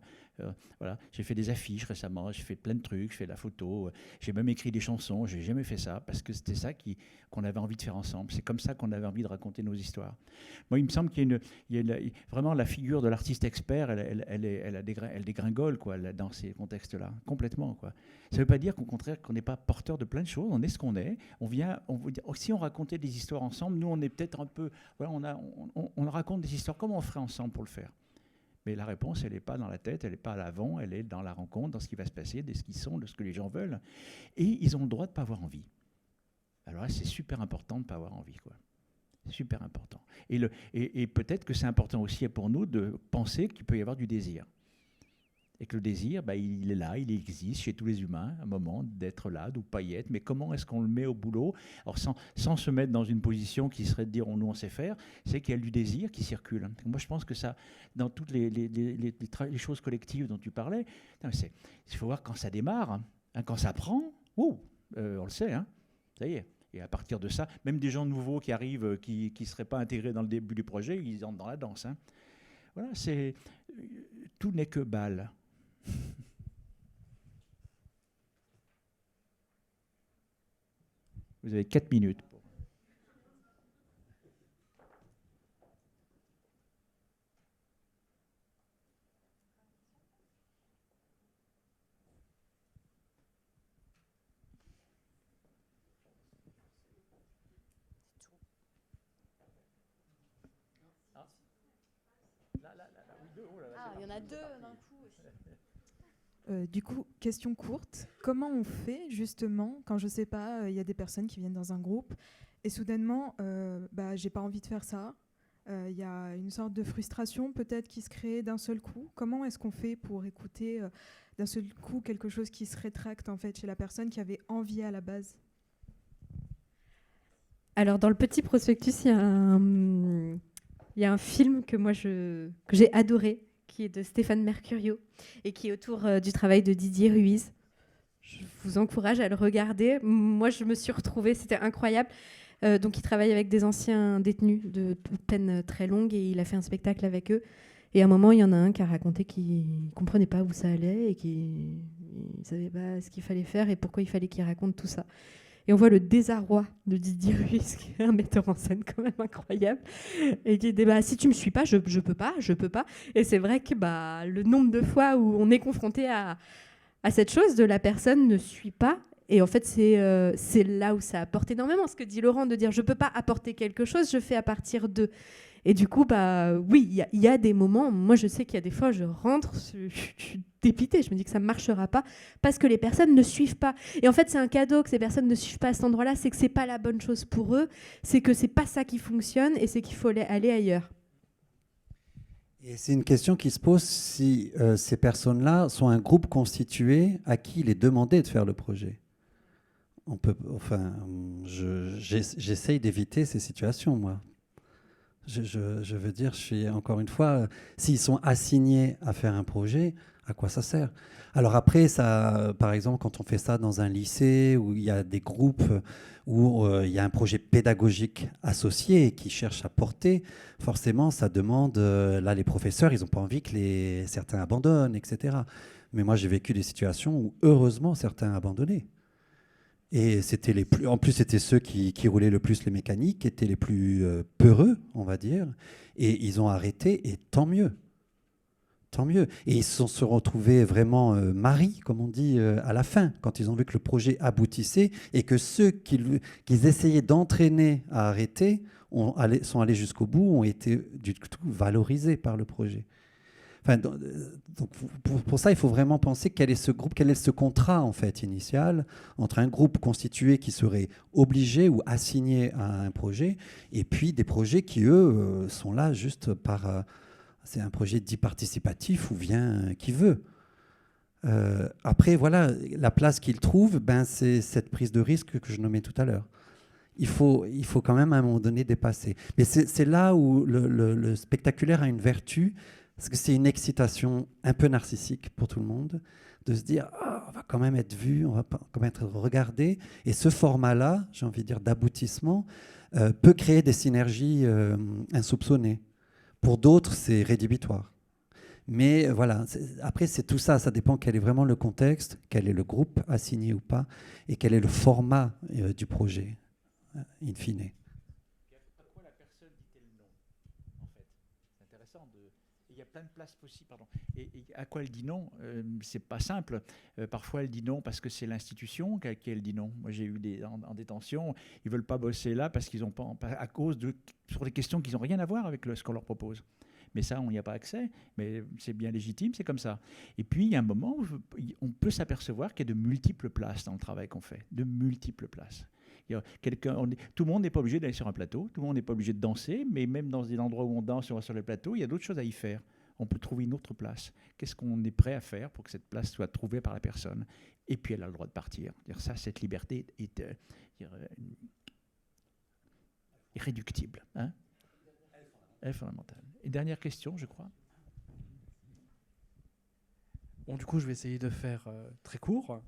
Voilà. J'ai fait des affiches récemment, j'ai fait plein de trucs, j'ai fait de la photo, j'ai même écrit des chansons, je n'ai jamais fait ça, parce que c'était ça qu'on avait envie de faire ensemble. C'est comme ça qu'on avait envie de raconter nos histoires. Moi, il me semble qu'il y a vraiment la figure de l'artiste expert, elle dégringole quoi, dans ces contextes-là, complètement. Quoi. Ça ne veut pas dire qu'au contraire, qu'on n'est pas porteur de plein de choses, on est ce qu'on est. Si on racontait des histoires ensemble, nous, on est peut-être un peu... Voilà, on raconte des histoires, comment on ferait ensemble pour le faire? Mais la réponse, elle n'est pas dans la tête, elle n'est pas à l'avant, elle est dans la rencontre, dans ce qui va se passer, de ce qu'ils sont, de ce que les gens veulent. Et ils ont le droit de ne pas avoir envie. Alors là, c'est super important de ne pas avoir envie, quoi. Super important. Et peut-être que c'est important aussi pour nous de penser qu'il peut y avoir du désir. Et que le désir, il est là, il existe chez tous les humains, un moment d'être là, de ne pas y être. Mais comment est-ce qu'on le met au boulot? Alors sans se mettre dans une position qui serait de dire nous on sait faire, c'est qu'il y a du désir qui circule. Moi je pense que ça, dans toutes les choses collectives dont tu parlais, il faut voir quand ça démarre, quand ça prend, on le sait, ça y est. Et à partir de ça, même des gens nouveaux qui arrivent, qui ne seraient pas intégrés dans le début du projet, ils entrent dans la danse. Voilà, tout n'est que balle. Vous avez 4 minutes. Il y en a deux d'un coup aussi. Du coup, question courte. Comment on fait justement quand, je sais pas, il y a des personnes qui viennent dans un groupe et soudainement, j'ai pas envie de faire ça. Il y a une sorte de frustration peut-être qui se crée d'un seul coup. Comment est-ce qu'on fait pour écouter d'un seul coup quelque chose qui se rétracte en fait chez la personne qui avait envie à la base? Alors dans le petit prospectus, il y a un film que j'ai adoré, qui est de Stéphane Mercurio et qui est autour du travail de Didier Ruiz. Je vous encourage à le regarder. Moi, je me suis retrouvée, c'était incroyable. Donc il travaille avec des anciens détenus de peine très longue et il a fait un spectacle avec eux. Et à un moment, il y en a un qui a raconté qu'il ne comprenait pas où ça allait et qu'il ne savait pas ce qu'il fallait faire et pourquoi il fallait qu'il raconte tout ça. Et on voit le désarroi de Didier Ruiz, qui est un metteur en scène quand même incroyable, et qui dit si tu me suis pas, je peux pas. Et c'est vrai que le nombre de fois où on est confronté à cette chose de la personne ne suit pas. Et en fait, c'est là où ça apporte énormément. Ce que dit Laurent, de dire je peux pas apporter quelque chose, je fais à partir de. Et du coup, oui, il y a des moments, moi je sais qu'il y a des fois, je rentre, je suis dépitée, je me dis que ça ne marchera pas, parce que les personnes ne suivent pas. Et en fait, c'est un cadeau que ces personnes ne suivent pas à cet endroit-là, c'est que ce n'est pas la bonne chose pour eux, c'est que ce n'est pas ça qui fonctionne, et c'est qu'il faut aller ailleurs. Et c'est une question qui se pose si ces personnes-là sont un groupe constitué à qui il est demandé de faire le projet. J'essaye d'éviter ces situations, moi. Je veux dire, encore une fois, s'ils sont assignés à faire un projet, à quoi ça sert? Alors après, par exemple, quand on fait ça dans un lycée où il y a des groupes où il y a un projet pédagogique associé et qui cherche à porter, forcément, ça demande... là, les professeurs, ils n'ont pas envie que certains abandonnent, etc. Mais moi, j'ai vécu des situations où, heureusement, certains abandonnaient. Et en plus, c'était ceux qui roulaient le plus les mécaniques, qui étaient les plus peureux, on va dire. Et ils ont arrêté, et tant mieux. Tant mieux. Et ils se sont retrouvés vraiment maris, comme on dit, à la fin, quand ils ont vu que le projet aboutissait et que ceux qu'ils essayaient d'entraîner à arrêter sont allés jusqu'au bout, ont été du tout valorisés par le projet. Enfin, donc pour ça, il faut vraiment penser quel est ce groupe, quel est ce contrat en fait initial entre un groupe constitué qui serait obligé ou assigné à un projet, et puis des projets qui eux sont là juste par c'est un projet dit participatif ou vient qui veut. Après voilà, la place qu'il trouve, c'est cette prise de risque que je nommais tout à l'heure. Il faut quand même à un moment donné dépasser. Mais c'est là où le spectaculaire a une vertu. Parce que c'est une excitation un peu narcissique pour tout le monde, de se dire on va quand même être vu, on va quand même être regardé. Et ce format-là, j'ai envie de dire d'aboutissement, peut créer des synergies insoupçonnées. Pour d'autres, c'est rédhibitoire. Mais voilà, après, c'est tout ça. Ça dépend quel est vraiment le contexte, quel est le groupe assigné ou pas, et quel est le format du projet, in fine. Il y a plein de places possibles, pardon. Et à quoi elle dit non? C'est pas simple. Parfois, elle dit non parce que c'est l'institution qu'elle dit non. Moi, j'ai eu en détention, ils veulent pas bosser là parce qu'ils ont pas, à cause sur des questions qui n'ont rien à voir avec ce qu'on leur propose. Mais ça, on n'y a pas accès. Mais c'est bien légitime, c'est comme ça. Et puis, il y a un moment où on peut s'apercevoir qu'il y a de multiples places dans le travail qu'on fait. De multiples places. Tout le monde n'est pas obligé d'aller sur un plateau, tout le monde n'est pas obligé de danser, mais même dans des endroits où on danse, on va sur les plateaux, il y a d'autres choses à y faire. On peut trouver une autre place. Qu'est-ce qu'on est prêt à faire pour que cette place soit trouvée par la personne? Et puis elle a le droit de partir. Ça, cette liberté est irréductible. Hein? Elle est fondamentale. Et dernière question, je crois. Bon, du coup, je vais essayer de faire très court.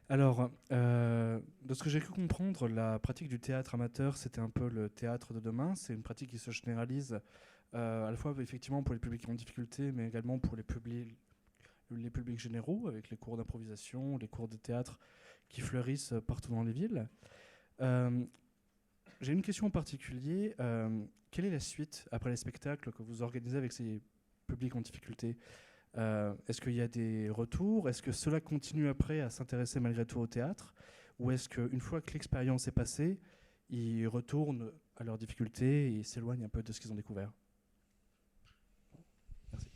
Alors, de ce que j'ai pu comprendre, la pratique du théâtre amateur, c'était un peu le théâtre de demain. C'est une pratique qui se généralise à la fois effectivement pour les publics en difficulté, mais également pour les publics généraux, avec les cours d'improvisation, les cours de théâtre qui fleurissent partout dans les villes. J'ai une question en particulier. Quelle est la suite après les spectacles que vous organisez avec ces publics en difficulté? Est-ce qu'il y a des retours? Est-ce que cela continue après à s'intéresser malgré tout au théâtre? Ou est-ce qu'une fois que l'expérience est passée, ils retournent à leurs difficultés et s'éloignent un peu de ce qu'ils ont découvert? Merci.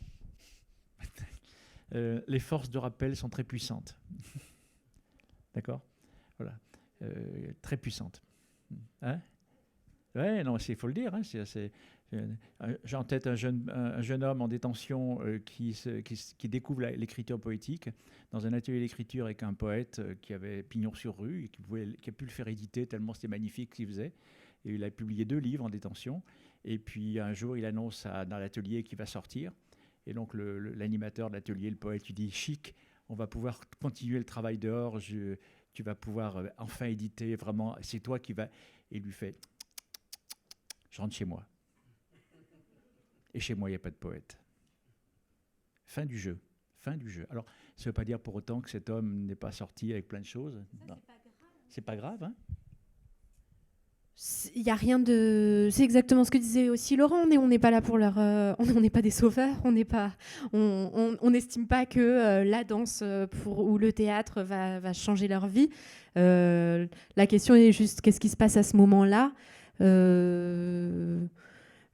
Les forces de rappel sont très puissantes. D'accord? Voilà. Très puissantes. Hein? Ouais, non, il faut le dire. Hein, j'ai en tête un jeune homme en détention qui découvre l'écriture poétique dans un atelier d'écriture avec un poète qui avait pignon sur rue et qui a pu le faire éditer tellement c'était magnifique ce qu'il faisait. Et il a publié 2 livres en détention. Et puis un jour, il annonce dans l'atelier qu'il va sortir. Et donc l'animateur de l'atelier, le poète, lui dit « Chic, on va pouvoir continuer le travail dehors tu vas pouvoir enfin éditer vraiment, c'est toi qui vas... Et il lui fait, je rentre chez moi. Et chez moi, il n'y a pas de poète. Fin du jeu. Fin du jeu. Alors, ça ne veut pas dire pour autant que cet homme n'est pas sorti avec plein de choses. C'est pas grave, hein. Il n'y a rien de. C'est exactement ce que disait aussi Laurent. On n'est pas là pour leur. On n'est pas des sauveurs. On n'estime pas que la danse ou le théâtre va changer leur vie. La question est juste qu'est-ce qui se passe à ce moment-là.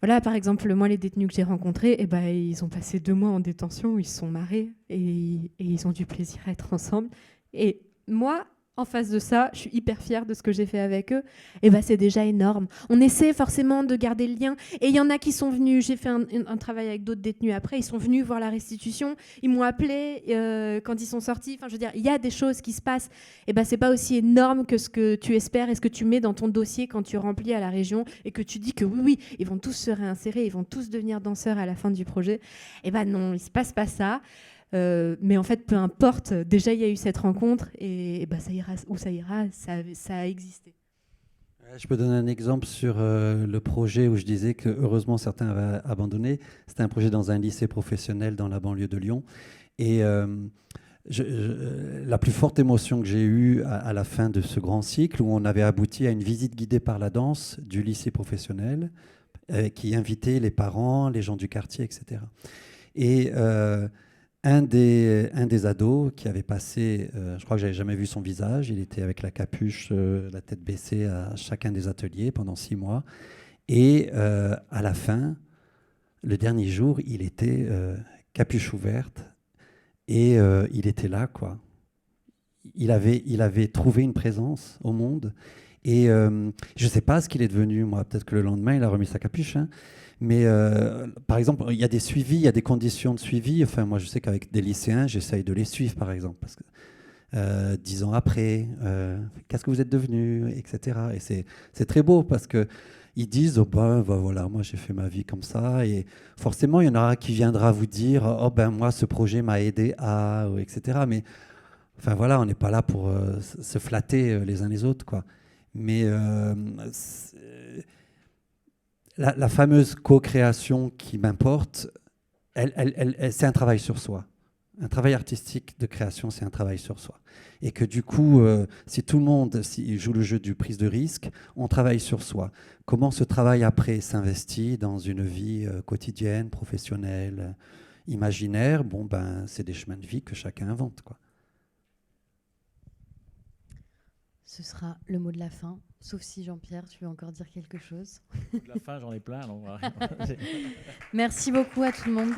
Voilà, par exemple, moi, les détenus que j'ai rencontrés, ils ont passé 2 mois en détention où ils se sont marrés et ils ont du plaisir à être ensemble. Et moi, en face de ça, je suis hyper fière de ce que j'ai fait avec eux. Et c'est déjà énorme. On essaie forcément de garder le lien. Et il y en a qui sont venus. J'ai fait un travail avec d'autres détenus après. Ils sont venus voir la restitution. Ils m'ont appelé quand ils sont sortis. Enfin, je veux dire, il y a des choses qui se passent. Et c'est pas aussi énorme que ce que tu espères et ce que tu mets dans ton dossier quand tu remplis à la région et que tu dis que oui, ils vont tous se réinsérer, ils vont tous devenir danseurs à la fin du projet. Non, il se passe pas ça. Mais en fait, peu importe, déjà il y a eu cette rencontre et ça ira où ça ira, ça a existé. Je peux donner un exemple sur le projet où je disais que heureusement certains avaient abandonné. C'était un projet dans un lycée professionnel dans la banlieue de Lyon. Et la plus forte émotion que j'ai eue à la fin de ce grand cycle, où on avait abouti à une visite guidée par la danse du lycée professionnel, qui invitait les parents, les gens du quartier, etc. Et un des ados qui avait passé, je crois que j'avais jamais vu son visage, il était avec la capuche, la tête baissée à chacun des ateliers pendant 6 mois. Et à la fin, le dernier jour, il était capuche ouverte et il était là, quoi. Il avait trouvé une présence au monde. Et je ne sais pas ce qu'il est devenu, moi. Peut-être que le lendemain, il a remis sa capuche, hein. Mais par exemple, il y a des suivis, il y a des conditions de suivi. Enfin, moi, je sais qu'avec des lycéens, j'essaye de les suivre, par exemple, parce que 10 ans après, qu'est-ce que vous êtes devenus, etc. Et c'est très beau parce que ils disent, voilà, moi j'ai fait ma vie comme ça, et forcément, il y en aura qui viendra vous dire, moi, ce projet m'a aidé à, etc. Mais enfin voilà, on n'est pas là pour se flatter les uns les autres, quoi. Mais la fameuse co-création qui m'importe, c'est un travail sur soi. Un travail artistique de création, c'est un travail sur soi. Et que du coup, si tout le monde joue le jeu du prise de risque, on travaille sur soi. Comment ce travail après s'investit dans une vie quotidienne, professionnelle, imaginaire, c'est des chemins de vie que chacun invente, quoi. Ce sera le mot de la fin, sauf si Jean-Pierre, tu veux encore dire quelque chose. Le mot de la fin, j'en ai plein. Alors... Merci beaucoup à tout le monde.